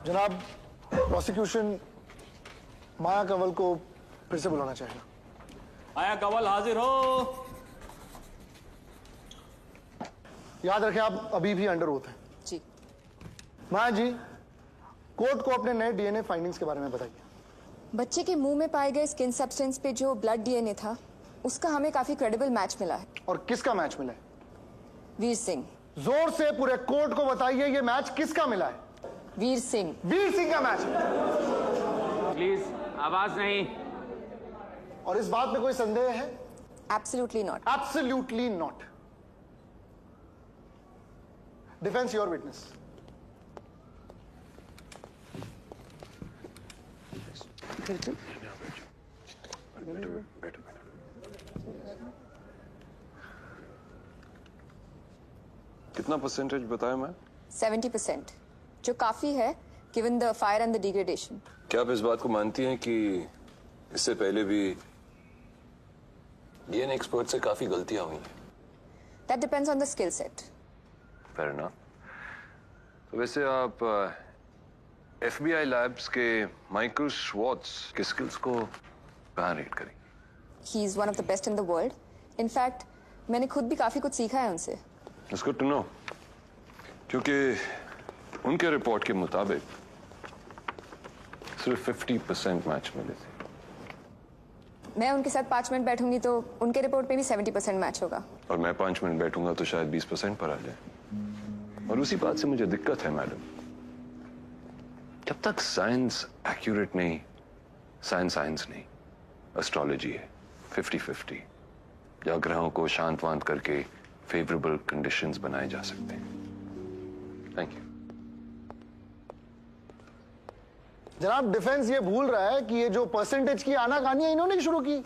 जनाब, प्रोसिक्यूशन माया कंवल को फिर से बुलाना चाहेगा। माया कंवल हाजिर हो। याद रखें, आप अभी भी अंडर ओथ हैं। जी। माया जी, कोर्ट को अपने नए डीएनए फाइंडिंग्स के बारे में बताइए। बच्चे के मुंह में पाए गए स्किन सब्सटेंस पे जो ब्लड डीएनए था, उसका हमें काफी क्रेडिबल मैच मिला है। और किसका मैच मिला है? वीर सिंह। जोर से पूरे कोर्ट को बताइए, ये मैच किसका मिला है? वीर सिंह। वीर सिंह का मैच। प्लीज आवाज नहीं। और इस बात में कोई संदेह है? Absolutely not. Absolutely not. Defence, your witness. कितना परसेंटेज बताया मैं? 70%, जो काफी है given the fire and the degradation. क्या आप इस बात को मानती हैं कि इससे पहले भी डीएनए एक्सपर्ट से काफी गलतियां हुई हैं? That depends on the skill set. Fair enough. तो वैसे आप FBI लैब्स के माइकल श्वार्ट्ज के स्किल्स को कहाँ रेट करेंगे? He is one of the best in the world. In fact मैंने खुद भी काफी कुछ सीखा है उनसे। It's good to know, क्योंकि उनके रिपोर्ट के मुताबिक सिर्फ 50% मैच मिले थे। मैं उनके साथ 5 मिनट बैठूंगी तो उनके रिपोर्ट पे भी 70% मैच होगा। और मैं 5 मिनट बैठूंगा तो शायद 20% पर आ जाए। और उसी बात से मुझे दिक्कत है मैडम। जब तक साइंस एक्यूरेट नहीं, साइंस नहीं, एस्ट्रोलॉजी है 50-50, या ग्रहों को शांतवांत करके फेवरेबल कंडीशंस बनाए जा सकते हैं। Thank you. जनाब, डिफेंस ये भूल रहा है कि ये जो परसेंटेज की आनाकानी इन्होंने शुरू की,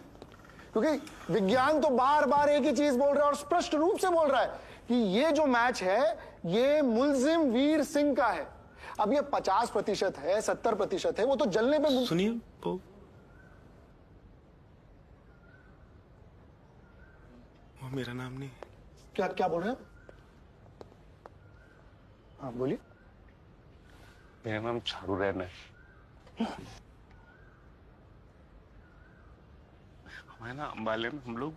क्योंकि विज्ञान तो बार बार एक ही चीज बोल रहा है और स्पष्ट रूप से बोल रहा है कि ये जो मैच है ये मुलजिम वीर सिंह का है। अब ये 50% है, 70% है, वो तो जलने पे। सुनिए, वो मेरा नाम नहीं। क्या क्या बोल रहे हैं? हाँ बोलिए। मेरा नाम चारू रैन है। हमारे ना अंबाले में हम लोग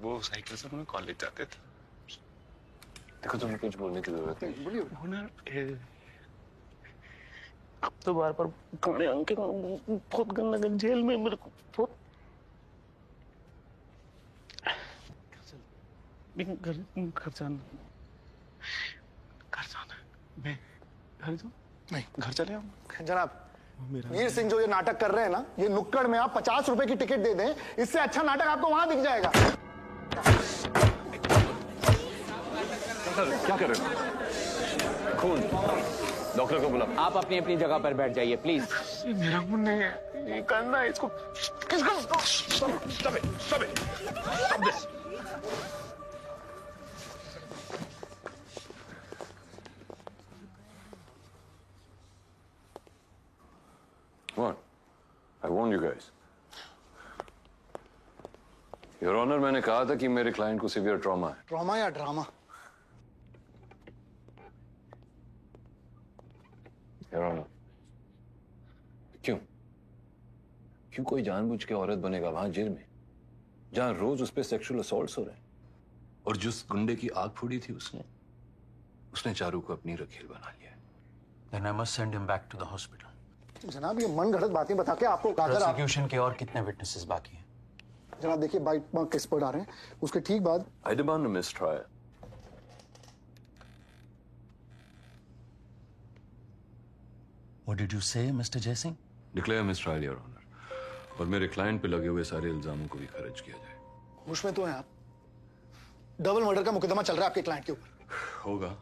वो साइकिल से अपने कॉलेज जाते थे। देखो, तुम्हें कुछ बोलने की जरूरत नहीं। बोलिए। अब तो बार बार गाने अंके बहुत गंदा लगा जेल में मेरे को बहुत। घर जाना मैं घर जाऊं? नहीं, घर चले आऊं। जनाब, वीर सिंह जो ये नाटक कर रहे हैं ना, ये नुक्कड़ में आप 50 रुपए की टिकट दे दें, इससे अच्छा नाटक आपको वहां दिख जाएगा। क्या कर रहे हो? खून। डॉक्टर को बुला। आप अपनी अपनी जगह पर बैठ जाइए प्लीज। मेरा मुंह नहीं है, ये करना है इसको। किसको? Stop this. What? I warned you guys. Your Honor, मैंने कहा था कि मेरे क्लाइंट को सीवियर ट्रॉमा है। ट्रॉमा या ड्रामा? Your Honor, क्यों कोई जानबूझ के औरत बनेगा वहां जेल में, जहां रोज उस पर सेक्सुअल असॉल्ट्स हो रहे हैं? और जिस गुंडे की आग फूटी थी उसने चारू को अपनी रखेल बना लिया है। Then I must send him back to the hospital. जनाब, ये मन गढ़ंत बातें बता के आपको प्रोसिक्यूशन के और कितने विटनेसेस बाकी हैं? जनाब देखिए, बाइट मार्क के एक्सपर्ट आ रहे हैं, उसके ठीक बाद। I demand a mistrial. What did you say, Mr. Jaising? Declare mistrial, Your Honor. और मेरे क्लाइंट पे लगे हुए सारे इल्जामों को भी खारिज किया जाए। होश में तो हैं आप? डबल मर्डर का मुकदमा चल रहा है आपके क्लाइंट के ऊपर। होगा,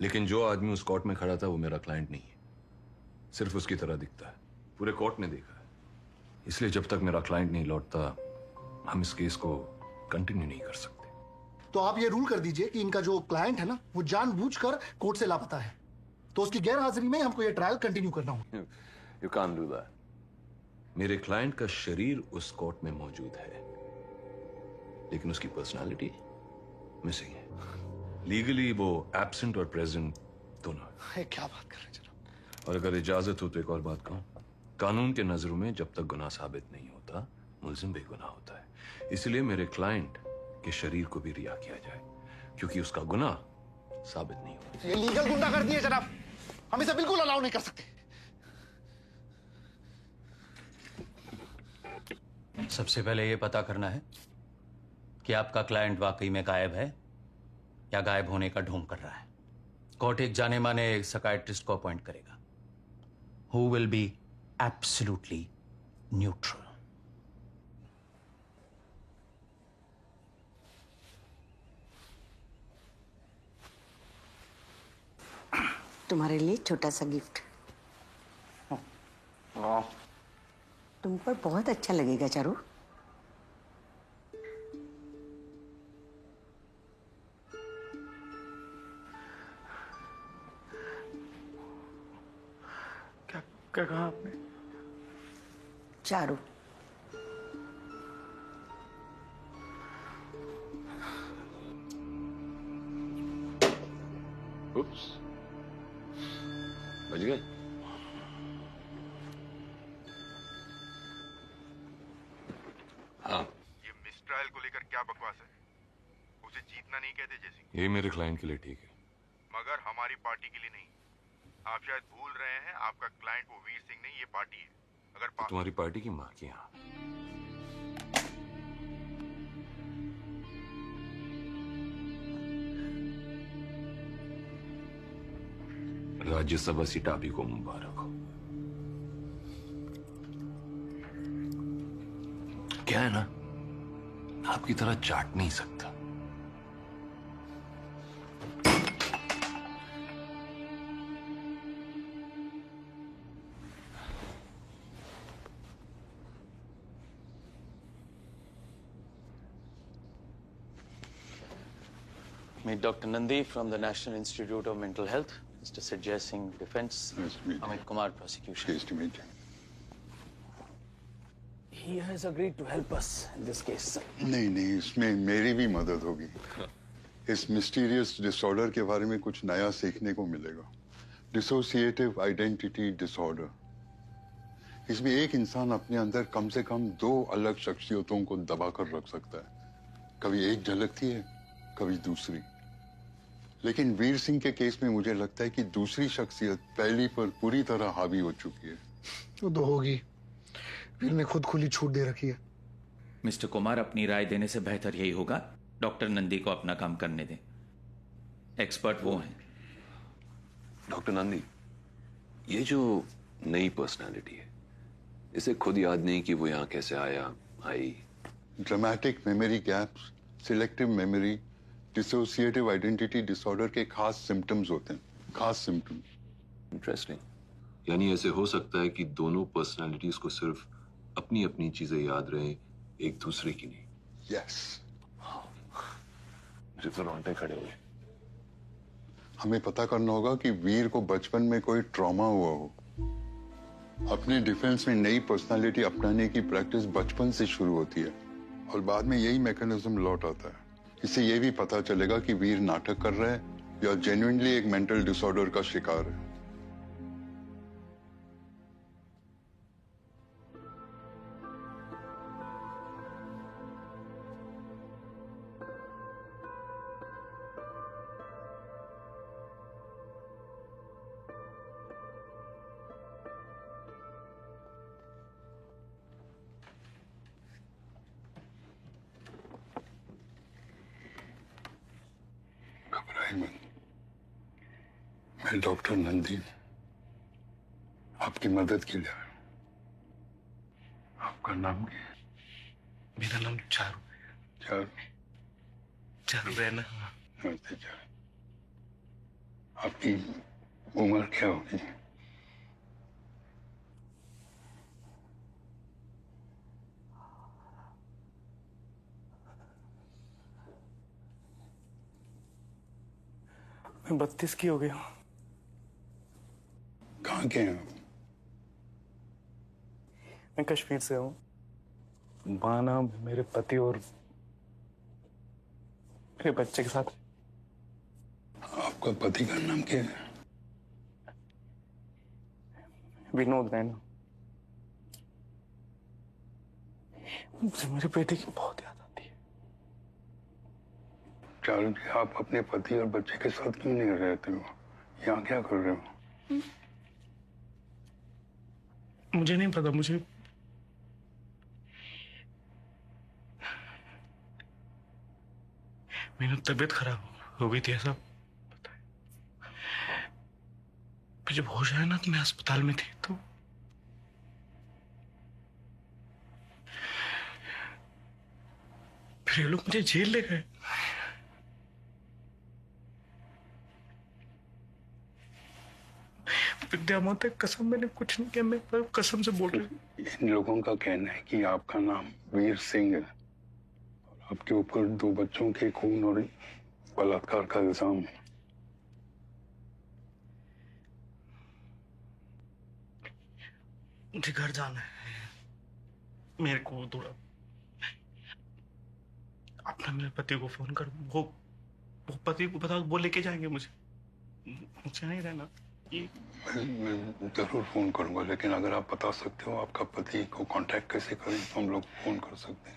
लेकिन जो आदमी उस कोर्ट में खड़ा था वो मेरा क्लाइंट नहीं है, सिर्फ उसकी तरह दिखता है। पूरे कोर्ट ने देखा है। इसलिए जब तक मेरा क्लाइंट नहीं लौटता हम इस केस को कंटिन्यू नहीं कर सकते। तो आप ये रूल कर दीजिए कि इनका जो क्लाइंट है ना, वो जानबूझकर कोर्ट से लापता है, तो उसकी गैर हाजिरी में हमको ये ट्रायल कंटिन्यू करना होगा। You can't do that. मेरे क्लाइंट का शरीर उस कोर्ट में मौजूद है, लेकिन उसकी पर्सनालिटी मिसिंग है। लीगली वो एब्सेंट और प्रेजेंट दोनों। क्या बात कर रहे हैं जनाब? और अगर इजाजत हो तो एक और बात कहूं, कानून के नजरों में जब तक गुनाह साबित नहीं होता, मुल्जिम बेगुनाह होता है। इसलिए मेरे क्लाइंट के शरीर को भी रिहा किया जाए, क्योंकि उसका गुनाह साबित नहीं हुआ। ये लीगल गुंडागर्दी है जनाब, हम इसे बिल्कुल अलाउ नहीं कर सकते। सबसे पहले ये पता करना है कि आपका क्लाइंट वाकई में गायब है या गायब होने का ढोंग कर रहा है। कोर्ट एक जाने माने साइकियाट्रिस्ट को अपॉइंट करेगा, who will be absolutely neutral. तुम्हारे लिए छोटा सा गिफ्ट। तुम पर बहुत अच्छा लगेगा चारू। क्या कहा आपने? चारू। उप्स, बच गए। हाँ, ये मिसट्रायल को लेकर क्या बकवास है? उसे जीतना नहीं कहते जैसी। ये मेरे क्लाइंट के लिए ठीक है, मगर हमारी पार्टी के लिए नहीं। आप शायद भूल रहे हैं, आपका क्लाइंट वो वीर सिंह नहीं, ये पार्टी है। अगर तुम्हारी पार्टी की माँ के यहाँ। राज्यसभा सीट आप ही को मुबारक हो। क्या है ना, आपकी तरह चाट नहीं सकता। Meet Dr. Nandi from the National Institute of Mental Health. Mr. Sajay Singh, Defense. Nice to meet you. Amit Kumar, Prosecution. Pleased to meet you. He has agreed to help us in this case. नहीं नहीं, इसमें मेरी भी मदद होगी। इस mysterious disorder के बारे में कुछ नया सीखने को मिलेगा। Dissociative identity disorder. इसमें एक इंसान अपने अंदर कम से कम 2 अलग शख्सियतों को दबा कर रख सकता है। कभी एक झलकती है, कभी दूसरी। लेकिन वीर सिंह के केस में मुझे लगता है कि दूसरी शख्सियत पहली पर पूरी तरह हावी हो चुकी है। वो तो होगी, वीर ने खुद खुली छूट दे रखी है। मिस्टर कुमार, अपनी राय देने से बेहतर यही होगा डॉक्टर नंदी को अपना काम करने दें। एक्सपर्ट वो हैं। डॉक्टर नंदी, ये जो नई पर्सनालिटी है, इसे खुद याद नहीं कि वो यहाँ कैसे आया, आई। Dramatic memory gaps, selective memory, dissociative identity disorder के खास सिम्टम्स होते हैं। खास सिम्टम्स। इंटरेस्टिंग। यानी ऐसे हो सकता है कि दोनों पर्सनालिटीज को सिर्फ अपनी अपनी चीजें याद रहे, एक दूसरे की नहीं। यस। मुझे तो रोंगटे खड़े हुए। हमें पता करना होगा कि वीर को बचपन में कोई ट्रॉमा हुआ हो। अपने डिफेंस में नई पर्सनालिटी अपनाने की प्रैक्टिस बचपन से शुरू होती है और बाद में यही मैकेनिज्म लौट आता है। इससे यह भी पता चलेगा कि वीर नाटक कर रहा है या जेन्युइनली एक मेंटल डिसऑर्डर का शिकार है। मैं डॉक्टर नंदी आपकी मदद के लिए आया हूं। आपका नाम क्या है? मेरा नाम चारू है। चारू? चारू है ना? नमस्ते चारू। आपकी उम्र क्या होगी? मैं 32 की हो गया हूँ। कहाँ के हैं आप? मैं कश्मीर से हूँ। माना मेरे पति और मेरे बच्चे के साथ। आपका पति का नाम क्या है? विनोद रैना। मुझे मेरे बेटे की बहुत याद आती है। चारू जी, आप अपने पति और बच्चे के साथ क्यों नहीं रहते हो? यहाँ क्या कर रहे हो? मुझे नहीं पता। मुझे मेरी तबीयत खराब हो गई थी, ऐसा पता है। फिर जब होश आया ना तो मैं अस्पताल में थी, तो फिर ये लोग मुझे जेल ले गए। विद्या माता कसम, मैंने कुछ नहीं किया। मैं कसम से बोल रही हूँ। इन लोगों का कहना है कि आपका नाम वीर सिंह है और आपके ऊपर 2 बच्चों के खून और बलात्कार का इल्जाम है। मुझे घर जाना है। मेरे को थोड़ा अपना मेरे पति को फोन कर। वो पति को बता, वो लेके जाएंगे मुझे। मुझे नहीं रहना। मैं जरूर फोन करूंगा, लेकिन अगर आप बता सकते हो आपका पति को कांटेक्ट कैसे करें तो हम लोग फोन कर सकते हैं।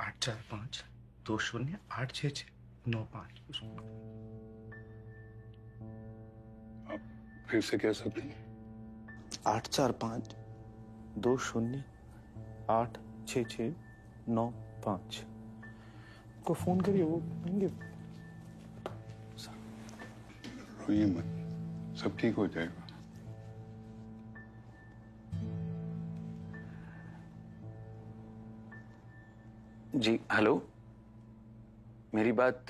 845-20-866-95। आप फिर से कह सकते हैं? 845-20-866-95 को फोन करिए, वो आएंगे। रोइए मत, सब ठीक हो जाएगा। जी हेलो, मेरी बात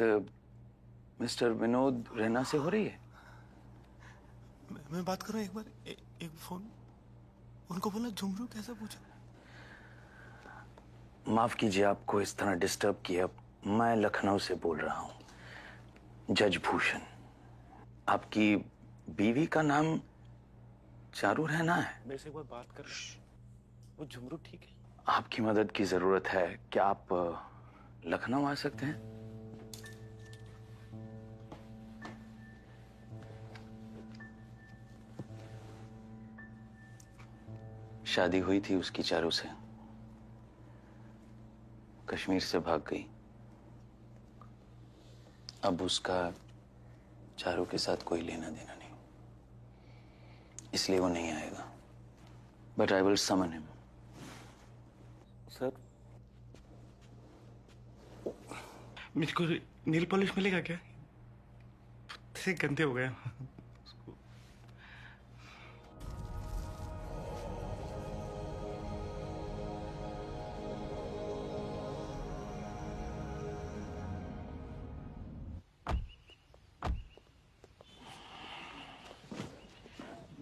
मिस्टर विनोद रैना से हो रही है? मैं बात कर रहा हूँ। एक बार एक फोन उनको बोला झुमरू कैसे पूछा। माफ कीजिए आपको इस तरह डिस्टर्ब किया। मैं लखनऊ से बोल रहा हूँ, जज भूषण। आपकी बीवी का नाम चारू रैना है? मेरे से एक बार बात कर। वो झुमरू ठीक है? आपकी मदद की जरूरत है। क्या आप लखनऊ आ सकते हैं? शादी हुई थी उसकी चारू से, कश्मीर से भाग गई। अब उसका चारू के साथ कोई लेना देना नहीं, इसलिए वो नहीं आएगा। But I will summon him. Sir, मेरे को नील पॉलिश मिलेगा क्या? से गंदे हो गए।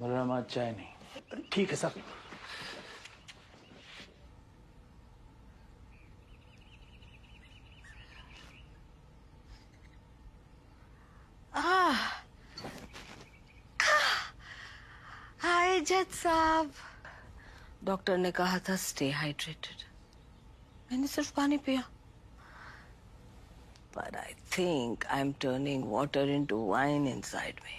बलराम आज चाय नहीं। ठीक है सर। हाय जज साहब। डॉक्टर ने कहा था स्टे हाइड्रेटेड। मैंने सिर्फ पानी पिया। But I think I'm turning water into wine inside me.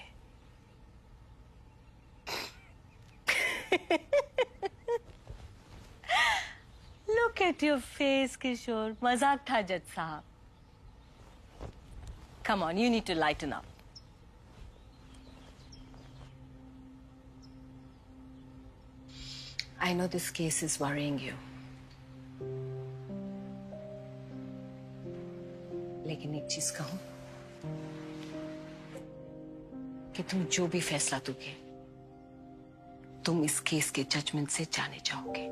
Look at your face, Kishore. मजाक था जज साहब। Come on, you need to lighten up. I know this case is worrying you. लेकिन एक चीज कहूं कि तुम जो भी फैसला दोगे, तुम इस केस के जजमेंट से जाने जाओगे।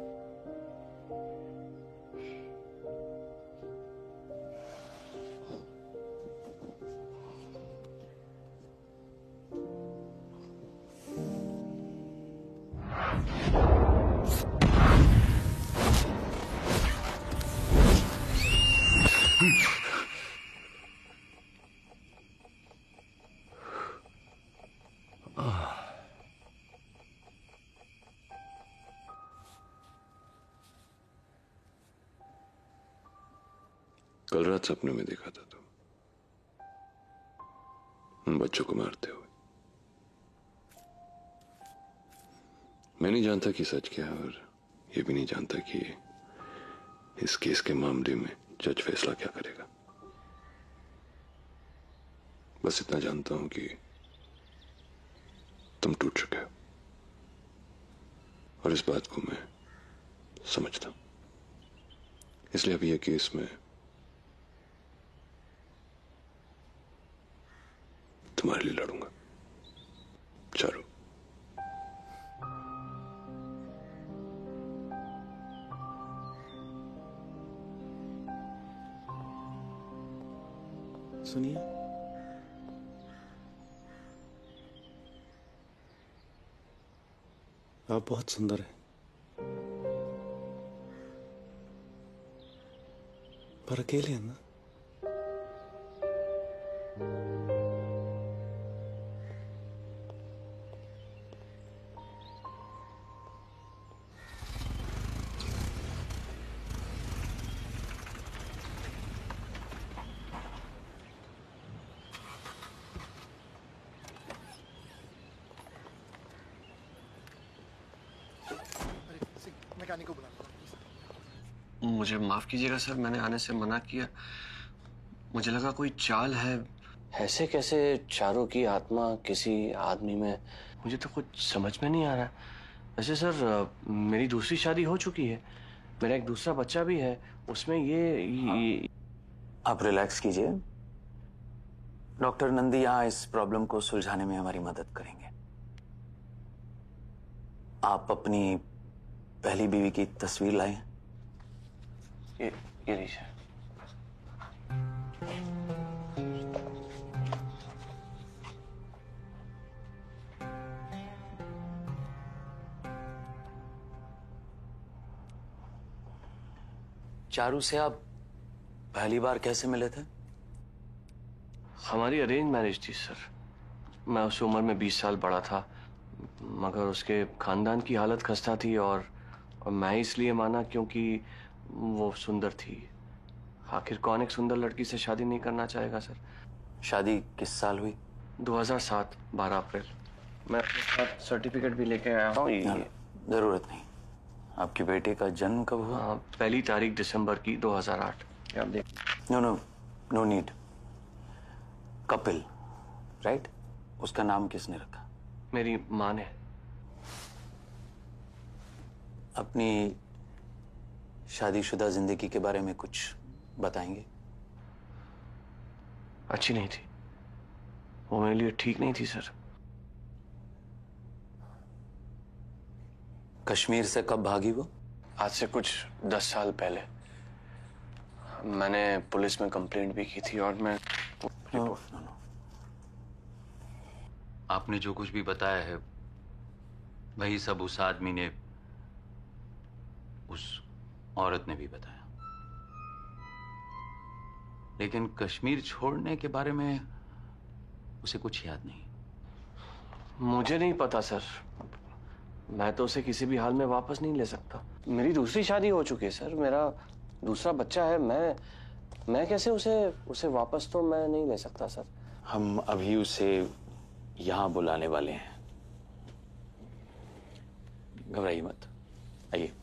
कल रात सपने में देखा था तुम उन बच्चों को मारते हुए। मैं नहीं जानता कि सच क्या है, और ये भी नहीं जानता कि इस केस के मामले में जज फैसला क्या करेगा। बस इतना जानता हूं कि तुम टूट चुके हो, और इस बात को मैं समझता हूं। इसलिए अभी यह केस में तुम्हारे लिए लड़ूंगा। चारू, सुनिए, आप बहुत सुंदर हैं, पर अकेले हैं ना? मैकेनिक को बुला। मुझे माफ कीजिएगा सर, मैंने आने से मना किया। मुझे लगा कोई चाल है। ऐसे कैसे चारों की आत्मा किसी आदमी में? मुझे तो कुछ समझ में नहीं आ रहा। वैसे सर, मेरी दूसरी शादी हो चुकी है, मेरा एक दूसरा बच्चा भी है, उसमें ये... आप रिलैक्स कीजिए। डॉक्टर नंदी यहाँ इस प्रॉब्लम को सुलझाने में हमारी मदद करेंगे। आप अपनी पहली बीवी की तस्वीर लाए। ये लीजिए। चारू से आप पहली बार कैसे मिले थे? हमारी अरेंज मैरिज थी सर। मैं उस उम्र में 20 साल बड़ा था, मगर उसके खानदान की हालत खस्ता थी, और मैं इसलिए माना क्योंकि वो सुंदर थी। आखिर कौन एक सुंदर लड़की से शादी नहीं करना चाहेगा सर। शादी किस साल हुई? 2007 12 अप्रैल। मैं अपने साथ सर्टिफिकेट भी लेके आया हूँ। जरूरत नहीं। आपके बेटे का जन्म कब हुआ? 1 तारीख दिसंबर की 2008। आप देख। No need. कपिल, राइट? उसका नाम किसने रखा? मेरी माँ ने। अपनी शादीशुदा जिंदगी के बारे में कुछ बताएंगे? अच्छी नहीं थी, वो मेरे लिए ठीक नहीं थी सर। कश्मीर से कब भागी वो? आज से कुछ 10 साल पहले। मैंने पुलिस में कंप्लेंट भी की थी, और मैं आपने जो कुछ भी बताया है वही सब उस आदमी ने, उस औरत ने भी बताया। लेकिन कश्मीर छोड़ने के बारे में उसे कुछ याद नहीं। मुझे नहीं पता सर। मैं तो उसे किसी भी हाल में वापस नहीं ले सकता। मेरी दूसरी शादी हो चुकी है सर, मेरा दूसरा बच्चा है। मैं कैसे उसे वापस तो मैं नहीं ले सकता सर। हम अभी उसे यहां बुलाने वाले हैं, घबराइए मत। आइए।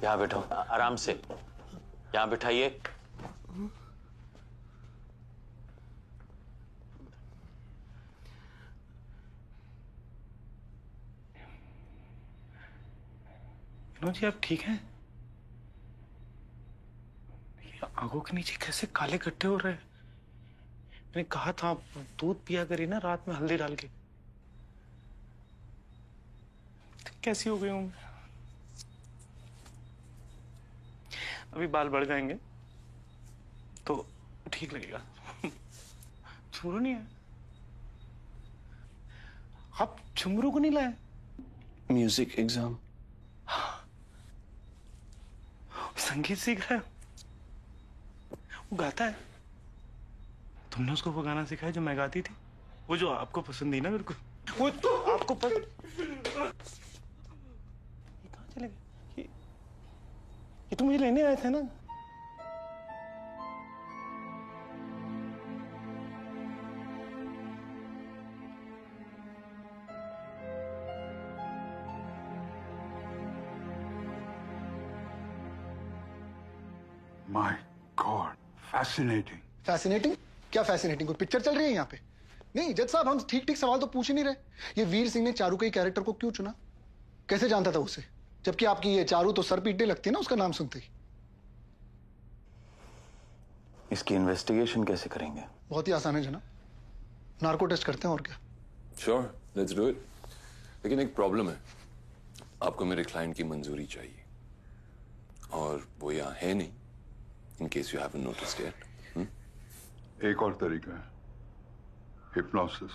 यहां बैठो, आराम से यहां बैठाइए। विनोद जी, आप ठीक हैं? आंखों के नीचे कैसे काले गड्ढे हो रहे हैं? मैंने कहा था आप दूध पिया करिए ना रात में हल्दी डाल के। कैसी हो गई हूं? अभी बाल बढ़ जाएंगे तो ठीक लगेगा। झुमरू नहीं है? आप झुमरू को नहीं लाए? Music exam. हाँ, संगीत सीख रहा है? वो गाता है? तुमने उसको वो गाना सिखाया जो मैं गाती थी? वो जो आपको पसंद थी ना मेरे को? वो तो आपको पसंद। कहाँ चले गए? ये तो मुझे लेने आए थे ना। My God, fascinating. फैसिनेटिंग? क्या फैसिनेटिंग? कोई पिक्चर चल रही है यहाँ पे? नहीं जज साहब, हम ठीक ठीक सवाल तो पूछ ही नहीं रहे। ये वीर सिंह ने चारू के कैरेक्टर को क्यों चुना? कैसे जानता था उसे? जबकि आपकी ये चारू तो सर पीटने लगती है ना उसका नाम सुनते ही। इसकी इन्वेस्टिगेशन कैसे करेंगे? बहुत ही आसान है जनाब, नार्को टेस्ट करते हैं और क्या। Sure, let's do it. लेकिन एक प्रॉब्लम है, आपको मेरे क्लाइंट की मंजूरी चाहिए और वो यहाँ है नहीं, in case you haven't noticed yet. एक और तरीका है, hypnosis.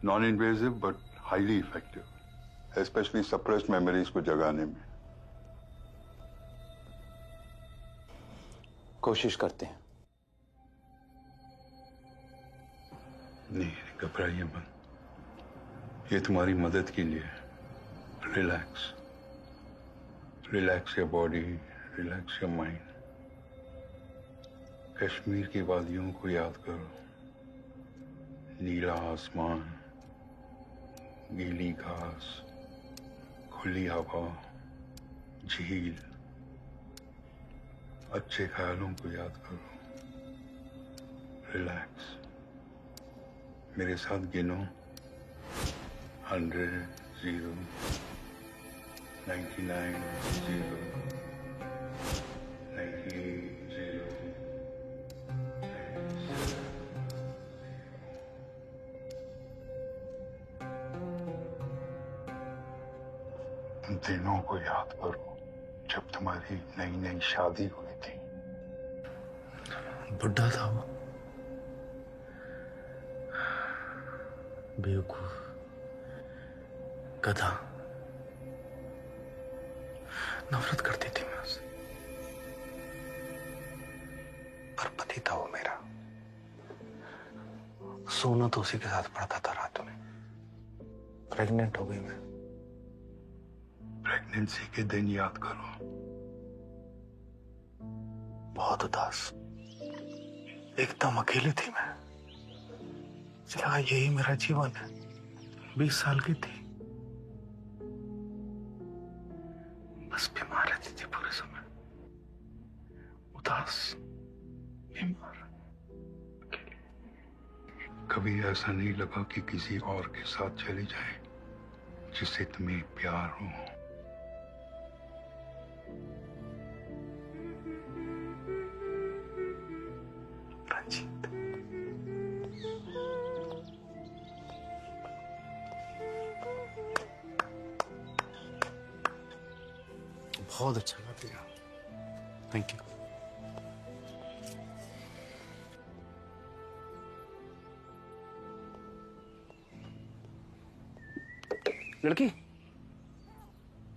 Non invasive but highly effective, specially suppressed memories को जगाने में। कोशिश करते हैं। नहीं, घबराइए मत, ये तुम्हारी मदद के लिए। Relax, relax your body, relax your mind. Kashmir की वादियों को याद करो, नीला आसमान, गीली घास, खुली हवा, झील। अच्छे ख्यालों को याद करो। रिलैक्स, मेरे साथ गिनो। 100, 0, 99, 0, 98, 0। उन दिनों को याद करो जब तुम्हारी नई नई शादी हुई थी। बुढ़ा था वो, बेवकूफ, गधा। नफरत करती थी मैं उससे, पर पति था वो मेरा। सोना तो उसी के साथ पड़ता था रात में। प्रेग्नेंट हो गई मैं। प्रेगनेंसी के दिन याद करो। बहुत उदास, एकदम अकेली थी मैं। चला यही मेरा जीवन है। 20 साल की थी, बस बीमार रहती थी पूरे समय। उदास, बीमार। कभी ऐसा नहीं लगा कि किसी और के साथ चली जाए जिससे तुम्हें प्यार हो? रंजीत, बहुत अच्छा गाती है। Thank you. लड़की,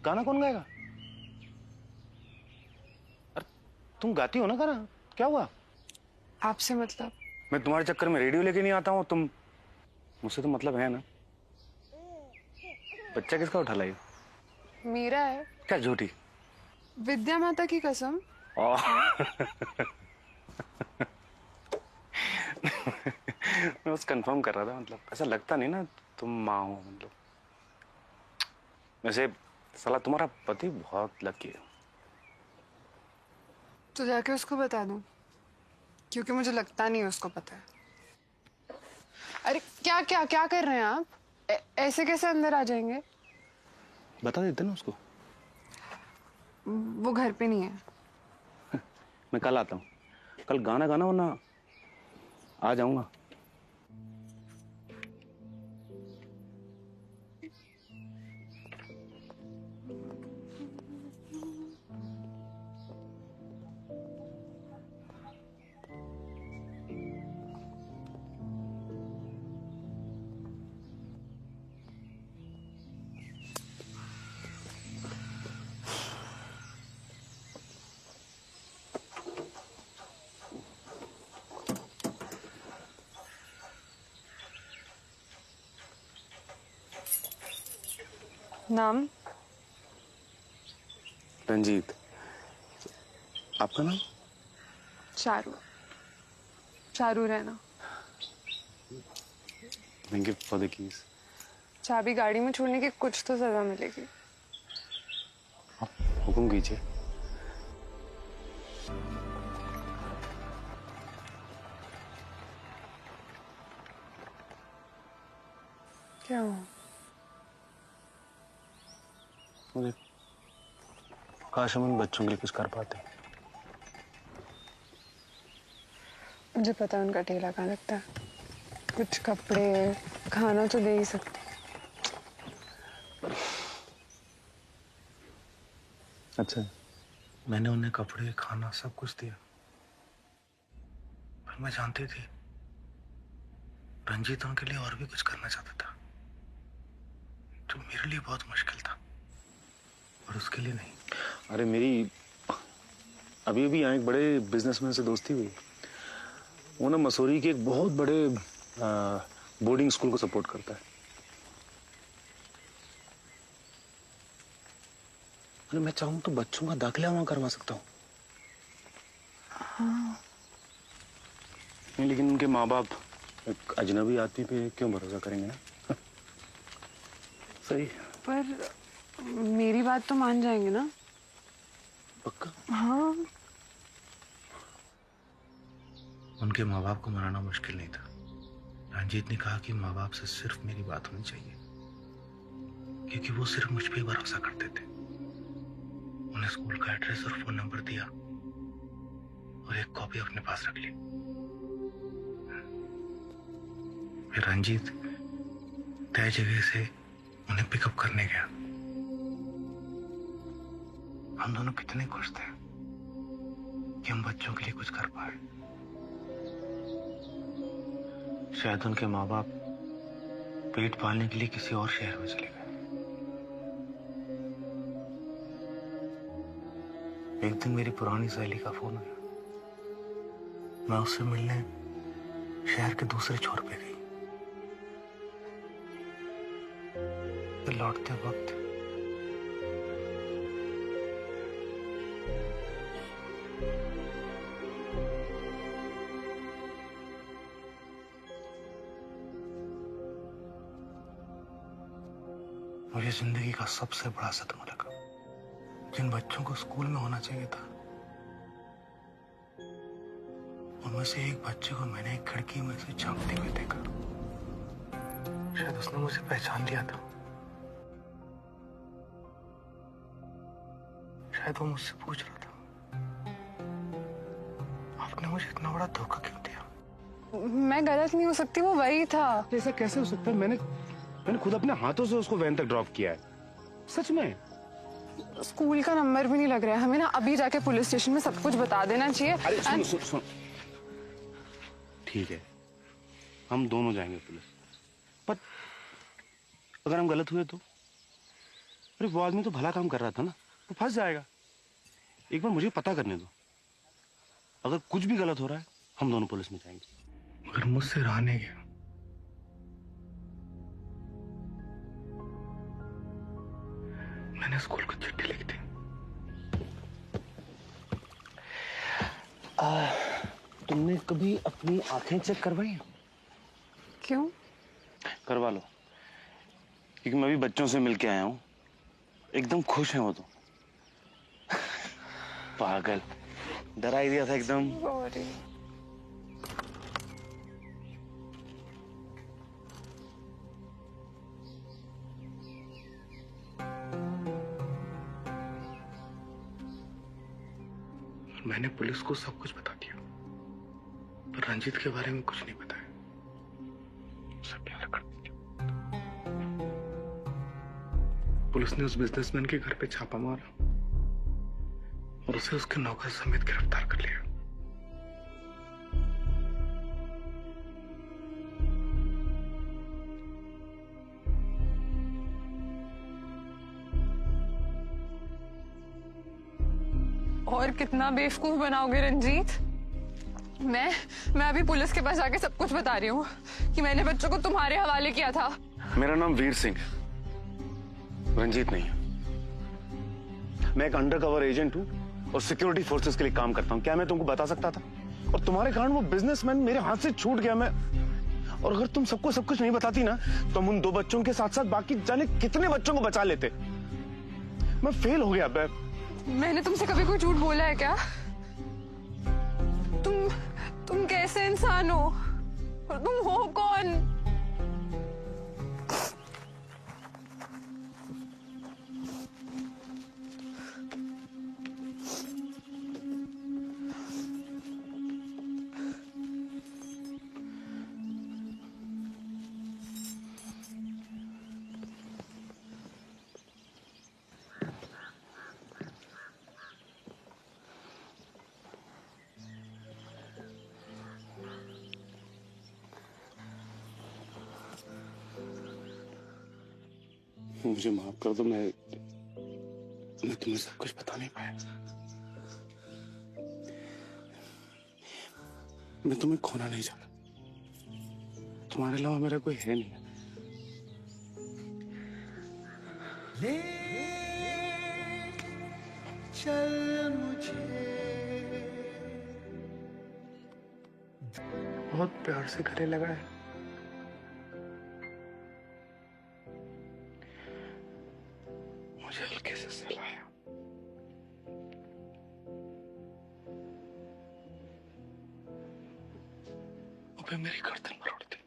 गाना कौन गाएगा? अरे तुम गाती हो ना गाना, क्या हुआ? आपसे मतलब? मैं तुम्हारे चक्कर में रेडियो लेके नहीं आता हूँ। तुम मुझसे तो मतलब है ना। बच्चा किसका उठा लाई? मेरा है। क्या झूठी? विद्या माता की कसम। मैं बस कंफर्म कर रहा था, मतलब ऐसा लगता नहीं ना तुम माँ हो। मतलब वैसे साला तुम्हारा पति बहुत लकी है। तो जाके उसको बता दूं, क्योंकि मुझे लगता नहीं है उसको पता है। अरे क्या क्या क्या कर रहे हैं आप? ऐसे कैसे अंदर आ जाएंगे? बता देते ना उसको। वो घर पे नहीं है। मैं कल आता हूँ। कल गाना गाना, वरना आ जाऊंगा। नाम? रंजीत। आपका नाम? Charu. Charu Raina. Thank you for the keys. चाबी गाड़ी में छोड़ने की कुछ तो सजा मिलेगी। हुक्म कीजिए। क्या हुआ? मुझे काश हम उन बच्चों के लिए कुछ कर पाते। मुझे पता है उनका ठेला कहाँ लगता है। कुछ कपड़े, खाना तो दे ही सकते। अच्छा, मैंने उन्हें कपड़े, खाना सब कुछ दिया, पर मैं जानती थी रंजीत उनके लिए और भी कुछ करना चाहता था, जो मेरे लिए बहुत मुश्किल था, और उसके लिए नहीं। अरे मेरी अभी अभी यहाँ एक बड़े बिजनेसमैन से दोस्ती हुई। वो ना मसूरी के एक बहुत बड़े बोर्डिंग स्कूल को सपोर्ट करता है। अरे मैं चाहूँ तो बच्चों का दाखिला वहां करवा सकता हूँ। हाँ। नहीं, लेकिन उनके माँ बाप एक अजनबी आदमी पे क्यों भरोसा करेंगे ना? सही। पर मेरी बात तो मान जाएंगे ना? पक्का? हाँ। उनके माँ बाप को मनाना मुश्किल नहीं था। रंजीत ने कहा कि माँ बाप से सिर्फ मेरी बात होनी चाहिए, क्योंकि वो सिर्फ मुझ पे भरोसा करते थे। उन्हें स्कूल का एड्रेस और फोन नंबर दिया और एक कॉपी अपने पास रख ली। फिर रंजीत तय जगह से उन्हें पिकअप करने गया। हम दोनों कितने खुश थे कि हम बच्चों के लिए कुछ कर पाए। शायद उनके माँ बाप पेट पालने के लिए किसी और शहर में चले गए। एक दिन मेरी पुरानी सहेली का फोन आया। मैं उससे मिलने शहर के दूसरे छोर पे गई। फिर लौटते वक्त मुझे जिंदगी का सबसे बड़ा सदमा लगा। जिन बच्चों को स्कूल में होना चाहिए था, उनमें से एक बच्चे को मैंने एक खिड़की में से झांकते हुए देखा। शायद उसने मुझे पहचान लिया था। शायद वो मुझसे पूछ रहा था, आपने मुझे इतना बड़ा धोखा क्यों दिया? मैं गलत नहीं हो सकती, वो वही था। ऐसा कैसे हो सकता है? मैंने खुद अपने हाथों से उसको वैन तक ड्रॉप किया है। सच में। स्कूल का नंबर भी नहीं लग रहा है। हमें ना अभी जाके पुलिस स्टेशन में सब कुछ बता देना चाहिए। अरे सुन। ठीक है, हम दोनों जाएंगे पुलिस, पर अगर हम गलत हुए तो? अरे वो आदमी तो भला काम कर रहा था ना, वो फंस जाएगा। एक बार मुझे पता करने दो। अगर कुछ भी गलत हो रहा है, हम दोनों पुलिस में जाएंगे। मगर मुझसे रहा नहीं गया। मैंने स्कूल को चिट्ठी लिखी थी। तुमने कभी अपनी आंखें चेक करवाई हैं? क्यों? करवा लो, क्योंकि मैं भी बच्चों से मिलके आया हूँ। एकदम खुश हैं वो तो। पागल, डरा ही दिया था एकदम। मैंने पुलिस को सब कुछ बता दिया, पर रंजीत के बारे में कुछ नहीं बताया। सब प्यार कर दिया। पुलिस ने उस बिजनेसमैन के घर पे छापा मारा और उसे उसके नौकर समेत गिरफ्तार कर लिया। और कितना बेवकूफ बनाओगे रंजीत? मैं अभी पुलिस के पास जाके सब कुछ बता रही हूँ कि मैंने बच्चों को तुम्हारे हवाले किया था। मेरा नाम वीर सिंह है। रंजीत नहीं, मैं एक अंडरकवर एजेंट हूं और सिक्योरिटी फोर्सेस के लिए काम करता हूं। क्या मैं तुमको बता सकता था? और तुम्हारे कारण वो बिजनेसमैन मेरे हाथ से छूट गया। मैं, और अगर तुम सबको सब कुछ नहीं बताती ना, तो हम उन 2 बच्चों के साथ साथ बाकी जाने कितने बच्चों को बचा लेते। मैं फेल हो गया। मैंने तुमसे कभी कोई झूठ बोला है क्या? तुम कैसे इंसान हो? और तुम हो कौन? मुझे माफ कर दो, मैं तुम्हें सब कुछ बता नहीं पाया। मैं तुम्हें खोना नहीं चाहता। तुम्हारे अलावा मेरा कोई है नहीं। ले चल मुझे, बहुत प्यार से गले लगाए। मुझे हल्के से सहलाया। और फिर मेरी गर्दन पर उड़ती।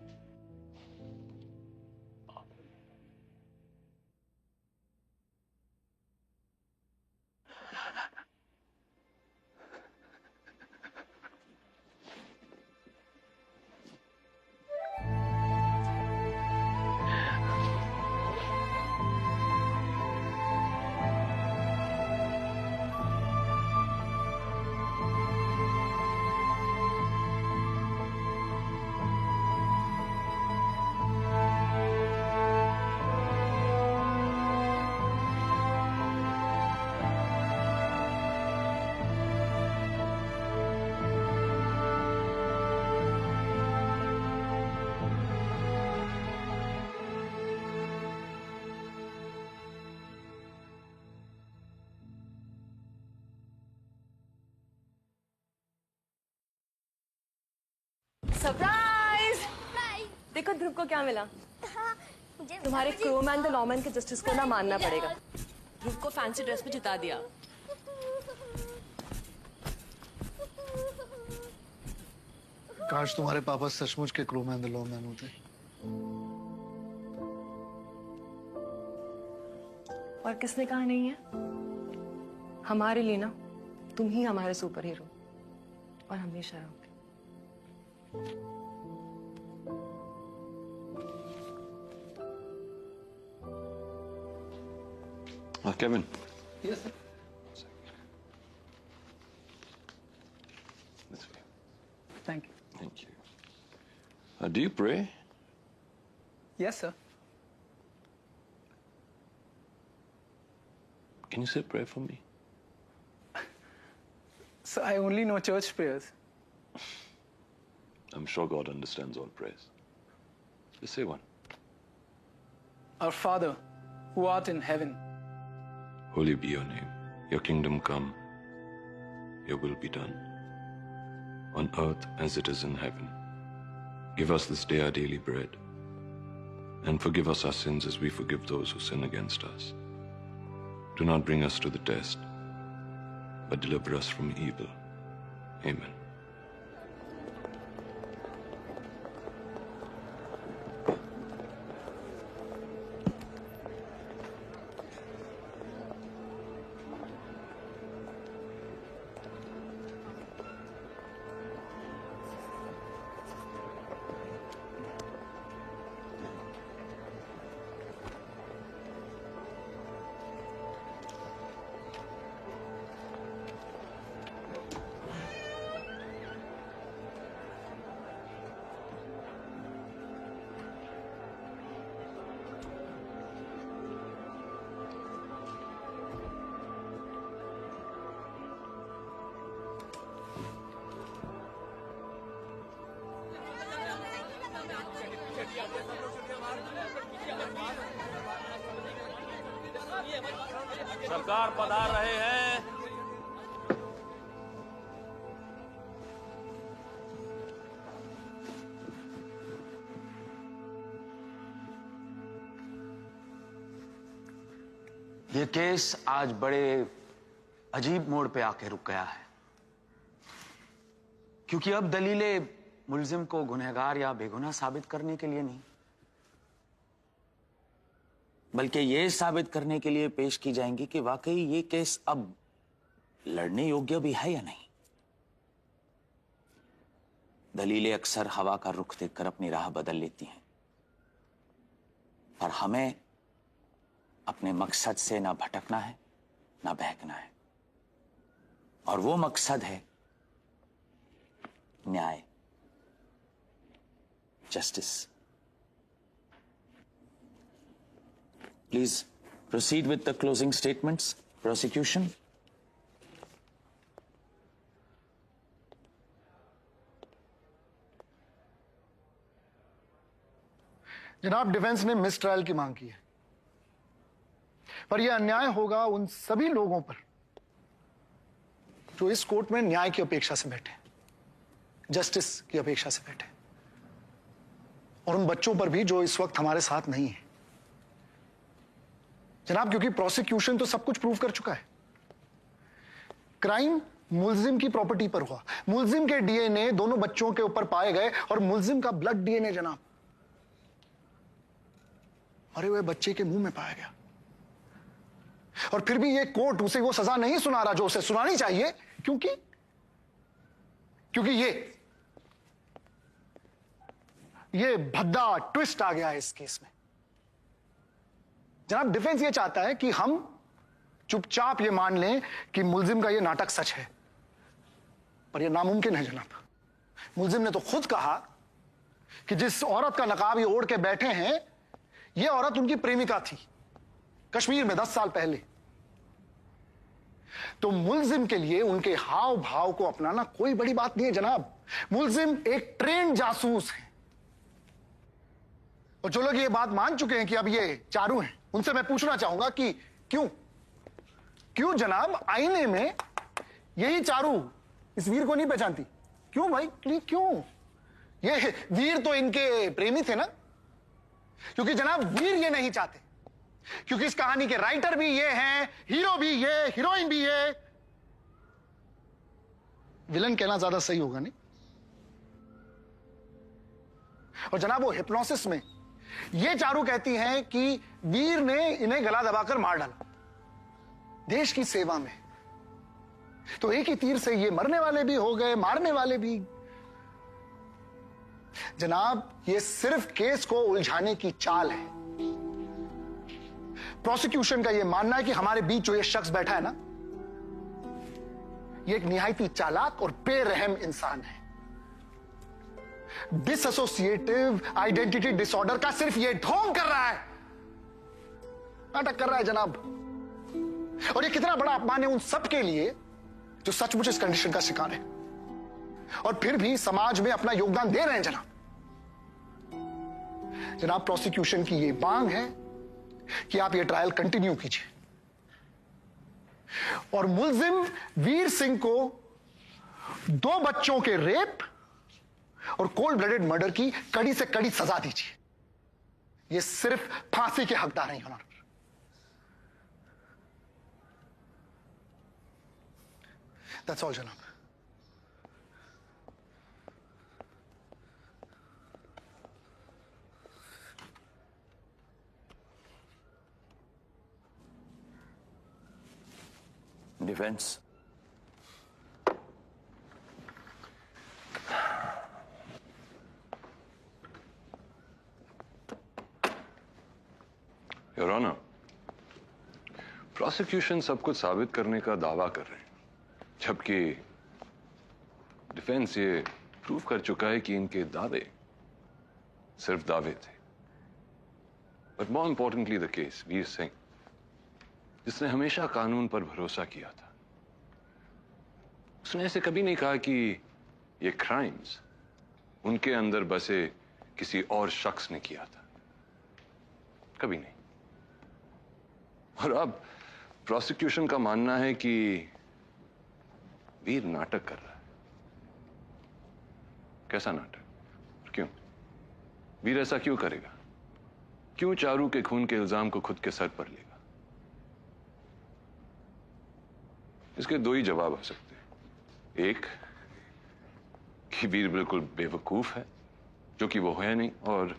सरप्राइज! देखो ध्रुव को क्या मिला। तुम्हारे क्रोमैन द नॉर्मन के जस्टिस को ना मानना पड़ेगा। ध्रुव को फैंसी ड्रेस में जिता दिया। काश तुम्हारे पापा सचमुच के क्रूमैन द लॉमैन होते। और किसने कहा नहीं है? हमारे लिए ना तुम ही हमारे सुपर हीरो और हमेशा रहोगे। Kevin. Yes, sir. This way. Thank you. Thank you. Do you pray? Yes, sir. Can you say a prayer for me? So I only know church prayers. I'm sure God understands all prayers. Just say one. Our Father, who art in heaven. Holy be your name. Your kingdom come. Your will be done. On earth as it is in heaven. Give us this day our daily bread. And forgive us our sins as we forgive those who sin against us. Do not bring us to the test, but deliver us from evil. Amen. सरकार पधार रहे हैं। ये case आज बड़े अजीब मोड़ पे आके रुक गया है, क्योंकि अब दलीलें मुल्जिम को गुनहगार या बेगुनाह साबित करने के लिए नहीं, बल्कि ये साबित करने के लिए पेश की जाएंगी कि वाकई ये केस अब लड़ने योग्य भी है या नहीं। दलीलें अक्सर हवा का रुख देखकर अपनी राह बदल लेती हैं, पर हमें अपने मकसद से ना भटकना है ना बहकना है, और वो मकसद है न्याय, justice. Please proceed with the closing statements, prosecution. जनाब, डिफेंस ने मिस ट्रायल की मांग की है, पर यह अन्याय होगा उन सभी लोगों पर जो इस कोर्ट में न्याय की अपेक्षा से बैठे, जस्टिस की अपेक्षा से बैठे, और उन बच्चों पर भी जो इस वक्त हमारे साथ नहीं है। जनाब, क्योंकि प्रोसिक्यूशन तो सब कुछ प्रूव कर चुका है। क्राइम मुल्जिम की प्रॉपर्टी पर हुआ, मुल्जिम के डीएनए दोनों बच्चों के ऊपर पाए गए, और मुल्जिम का ब्लड डीएनए जनाब मरे हुए बच्चे के मुंह में पाया गया, और फिर भी ये कोर्ट उसे वो सजा नहीं सुना रहा जो उसे सुनानी चाहिए, क्योंकि ये भद्दा ट्विस्ट आ गया है इस केस में। जनाब, डिफेंस ये चाहता है कि हम चुपचाप ये मान लें कि मुल्जिम का ये नाटक सच है, पर ये नामुमकिन है जनाब। मुल्जिम ने तो खुद कहा कि जिस औरत का नकाब ये ओढ़ के बैठे हैं, ये औरत उनकी प्रेमिका थी कश्मीर में 10 साल पहले। तो मुल्जिम के लिए उनके हाव भाव को अपनाना कोई बड़ी बात नहीं है जनाब। मुल्जिम एक ट्रेंड जासूस है, और जो लोग ये बात मान चुके हैं कि अब ये चारू हैं, उनसे मैं पूछना चाहूंगा कि क्यों जनाब आईने में यही चारू इस वीर को नहीं पहचानती? क्यों भाई, क्यों? ये वीर तो इनके प्रेमी थे ना, क्योंकि जनाब वीर ये नहीं चाहते, क्योंकि इस कहानी के राइटर भी ये हैं, हीरो भी ये, हीरोइन भी ये। विलन कहना ज्यादा सही होगा नहीं। और जनाब वो हिप्नोसिस में ये चारू कहती हैं कि वीर ने इन्हें गला दबाकर मार डाला देश की सेवा में। तो एक ही तीर से ये मरने वाले भी हो गए, मारने वाले भी। जनाब, ये सिर्फ केस को उलझाने की चाल है। प्रोसिक्यूशन का ये मानना है कि हमारे बीच जो ये शख्स बैठा है ना, ये एक निहायती चालाक और बेरहम इंसान है। डिसएसोसिएटिव आइडेंटिटी डिसऑर्डर का सिर्फ ये ढोंग कर रहा है, नाटक कर रहा है जनाब। और ये कितना बड़ा अपमान है उन सब के लिए जो सचमुच इस कंडीशन का शिकार है, और फिर भी समाज में अपना योगदान दे रहे हैं जनाब। प्रोसिक्यूशन की ये मांग है कि आप ये ट्रायल कंटिन्यू कीजिए, और मुल्जिम वीर सिंह को 2 बच्चों के रेप और कोल्ड ब्लडेड मर्डर की कड़ी से कड़ी सजा दीजिए। ये सिर्फ फांसी के हकदार हैं ऑनर। दैट्स ऑल जनाब। डिफेंस। योर ऑनर, प्रोसिक्यूशन सब कुछ साबित करने का दावा कर रहे हैं, जबकि डिफेंस ये प्रूव कर चुका है कि इनके दावे सिर्फ दावे थे। But more importantly the case Veer Singh, जिसने हमेशा कानून पर भरोसा किया था, उसने ऐसे कभी नहीं कहा कि ये क्राइम्स उनके अंदर बसे किसी और शख्स ने किया था, कभी नहीं। और अब प्रोसिक्यूशन का मानना है कि वीर नाटक कर रहा है। कैसा नाटक? क्यों? वीर ऐसा क्यों करेगा? क्यों चारू के खून के इल्जाम को खुद के सर पर लेगा? इसके दो ही जवाब हो सकते हैं। एक कि वीर बिल्कुल बेवकूफ है, जो कि वो है नहीं, और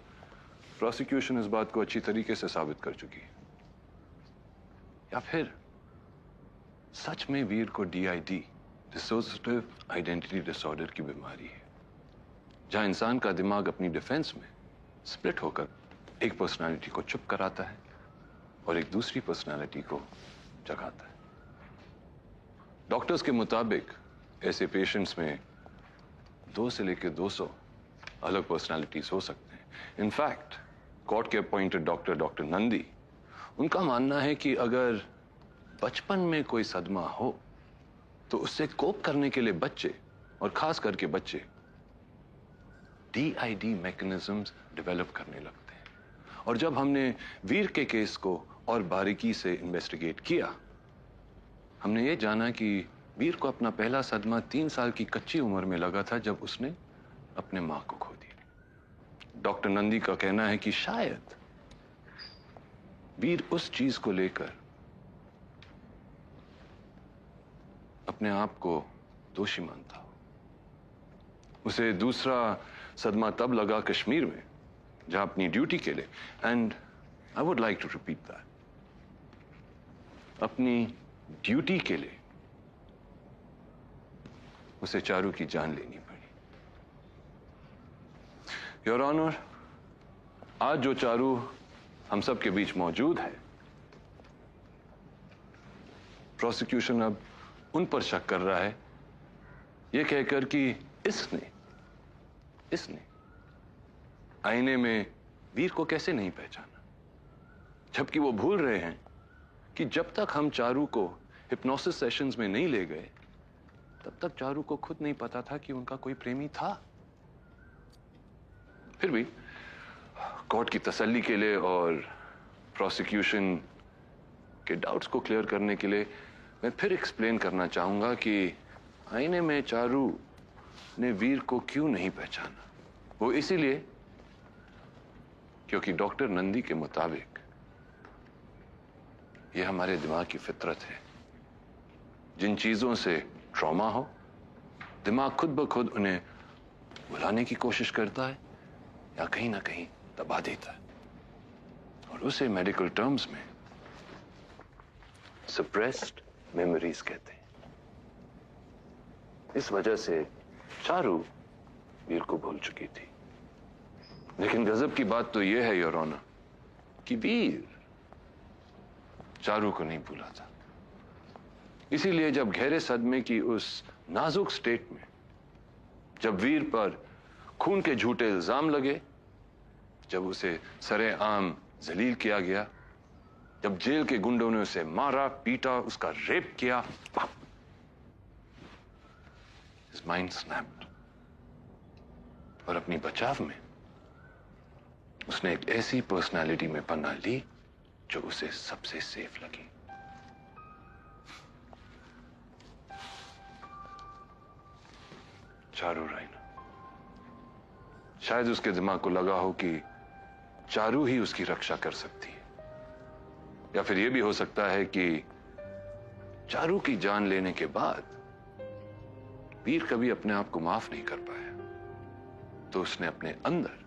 प्रोसिक्यूशन इस बात को अच्छी तरीके से साबित कर चुकी है। या फिर सच में वीर को DID, डिसोसिएटिव आइडेंटिटी डिसऑर्डर की बीमारी है, जहां इंसान का दिमाग अपनी डिफेंस में स्प्लिट होकर एक पर्सनालिटी को चुप कराता है और एक दूसरी पर्सनालिटी को जगाता है। डॉक्टर्स के मुताबिक ऐसे पेशेंट्स में 2 से लेकर 200 अलग पर्सनालिटीज हो सकते हैं। इनफैक्ट कोर्ट के अपॉइंटेड डॉक्टर नंदी, उनका मानना है कि अगर बचपन में कोई सदमा हो तो उससे कोप करने के लिए बच्चे, और खास करके बच्चे, DID मैकेनिज्म्स डेवलप करने लगते हैं। और जब हमने वीर के केस को और बारीकी से इन्वेस्टिगेट किया, हमने ये जाना कि वीर को अपना पहला सदमा 3 साल की कच्ची उम्र में लगा था, जब उसने अपने मां को खो दिया। डॉक्टर नंदी का कहना है कि शायद वीर उस चीज को लेकर अपने आप को दोषी मानता हो। उसे दूसरा सदमा तब लगा कश्मीर में, जहां अपनी ड्यूटी के लिए, and I would like to repeat that, अपनी ड्यूटी के लिए उसे चारू की जान लेनी पड़ी। योर ऑनर, आज जो चारू हम सब के बीच मौजूद है, प्रोसिक्यूशन अब उन पर शक कर रहा है, यह कहकर कि इसने आईने में वीर को कैसे नहीं पहचाना, जबकि वो भूल रहे हैं कि जब तक हम चारू को हिप्नोसिस सेशंस में नहीं ले गए, तब तक चारू को खुद नहीं पता था कि उनका कोई प्रेमी था। फिर भी कोर्ट की तसल्ली के लिए और प्रोसिक्यूशन के डाउट्स को क्लियर करने के लिए मैं फिर एक्सप्लेन करना चाहूंगा कि आईने में चारू ने वीर को क्यों नहीं पहचाना। वो इसीलिए क्योंकि डॉक्टर नंदी के मुताबिक यह हमारे दिमाग की फितरत है। जिन चीजों से ट्रॉमा हो, दिमाग खुद ब खुद उन्हें भुलाने की कोशिश करता है या कहीं ना कहीं दबा देता है, और उसे मेडिकल टर्म्स में सप्रेस्ड मेमोरीज कहते हैं। इस वजह से चारू वीर को भूल चुकी थी। लेकिन गजब की बात तो यह है योर ऑनर कि वीर चारू को नहीं भूला था। इसीलिए जब गहरे सदमे की उस नाजुक स्टेट में, जब वीर पर खून के झूठे इल्जाम लगे, जब उसे सरेआम जलील किया गया, जब जेल के गुंडों ने उसे मारा, पीटा, उसका रेप किया, his mind snapped। और अपनी बचाव में उसने एक ऐसी पर्सनालिटी में पनाह ली जो उसे सबसे सेफ लगी। चारू रायना। शायद उसके दिमाग को लगा हो कि चारू ही उसकी रक्षा कर सकती है, या फिर यह भी हो सकता है कि चारू की जान लेने के बाद वीर कभी अपने आप को माफ नहीं कर पाया, तो उसने अपने अंदर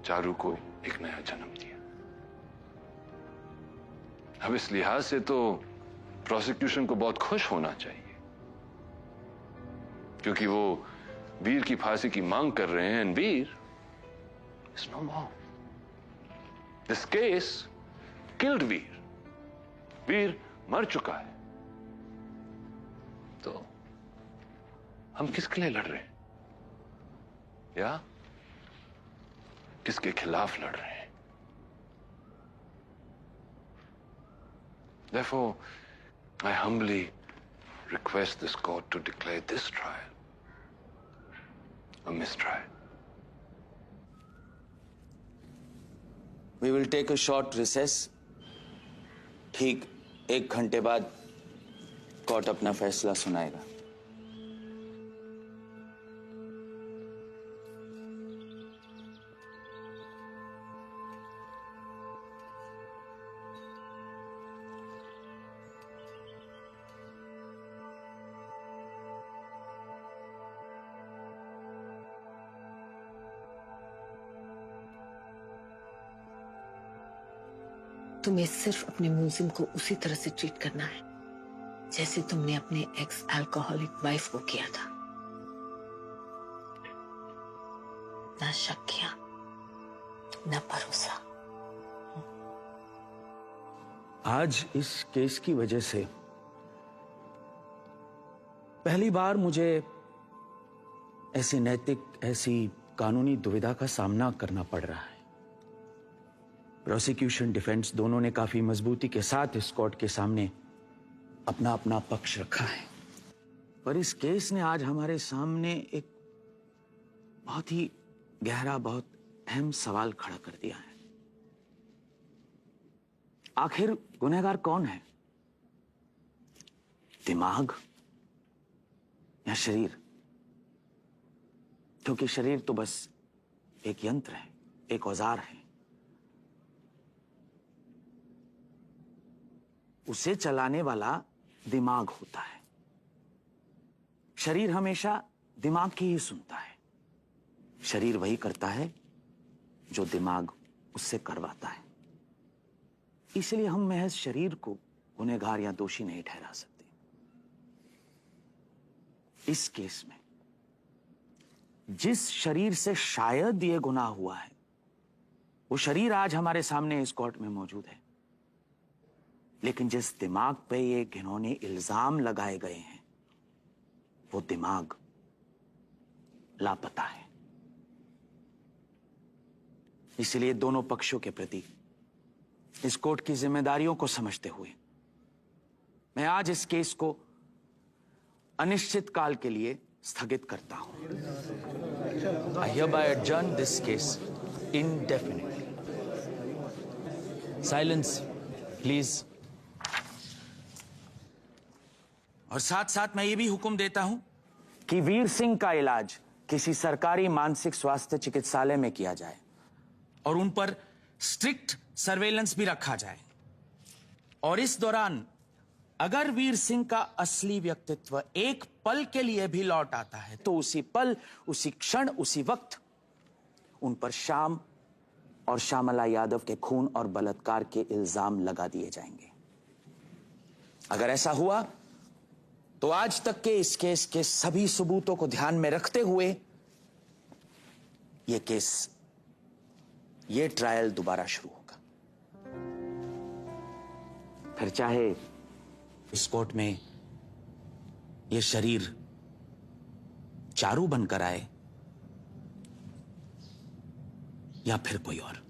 चारू को एक नया जन्म दिया। अब इस लिहाज से तो प्रोसिक्यूशन को बहुत खुश होना चाहिए, क्योंकि वो वीर की फांसी की मांग कर रहे हैं, and Veer is no more. This case killed Veer. Veer मर चुका है। तो हम किसके लिए लड़ रहे हैं, या किसके खिलाफ लड़ रहे हैं? Therefore, I humbly request this court to declare this trial a mistrial. We will take a short recess ठीक 1 घंटे बाद कोर्ट अपना फैसला सुनाएगा। तुम्हें सिर्फ अपने म्यूजियम को उसी तरह से ट्रीट करना है जैसे तुमने अपने एक्स अल्कोहलिक वाइफ को किया था। ना शक किया, ना भरोसा। आज इस केस की वजह से पहली बार मुझे ऐसी नैतिक, ऐसी कानूनी दुविधा का सामना करना पड़ रहा है। प्रोसिक्यूशन, डिफेंस दोनों ने काफी मजबूती के साथ इस कोर्ट के सामने अपना अपना पक्ष रखा है, पर इस केस ने आज हमारे सामने एक बहुत ही गहरा, बहुत अहम सवाल खड़ा कर दिया है। आखिर गुनहगार कौन है? दिमाग या शरीर? क्योंकि शरीर तो बस एक यंत्र है, एक औजार है। उसे चलाने वाला दिमाग होता है। शरीर हमेशा दिमाग की ही सुनता है। शरीर वही करता है जो दिमाग उससे करवाता है। इसलिए हम महज शरीर को गुनहगार या दोषी नहीं ठहरा सकते। इस केस में जिस शरीर से शायद ये गुनाह हुआ है, वो शरीर आज हमारे सामने इस कोर्ट में मौजूद है, लेकिन जिस दिमाग पे ये घिनौने इल्जाम लगाए गए हैं, वो दिमाग लापता है। इसलिए दोनों पक्षों के प्रति इस कोर्ट की जिम्मेदारियों को समझते हुए मैं आज इस केस को अनिश्चित काल के लिए स्थगित करता हूं। I hereby adjourn this case indefinitely. Silence, please. और साथ साथ मैं ये भी हुक्म देता हूं कि वीर सिंह का इलाज किसी सरकारी मानसिक स्वास्थ्य चिकित्सालय में किया जाए और उन पर स्ट्रिक्ट सर्वेलेंस भी रखा जाए। और इस दौरान अगर वीर सिंह का असली व्यक्तित्व एक पल के लिए भी लौट आता है, तो उसी पल, उसी क्षण, उसी वक्त उन पर श्याम और श्यामला यादव के खून और बलात्कार के इल्जाम लगा दिए जाएंगे। अगर ऐसा हुआ तो आज तक के इस केस के सभी सबूतों को ध्यान में रखते हुए ये ट्रायल दोबारा शुरू होगा। फिर चाहे इस कोर्ट में ये शरीर चारू बनकर आए या फिर कोई और।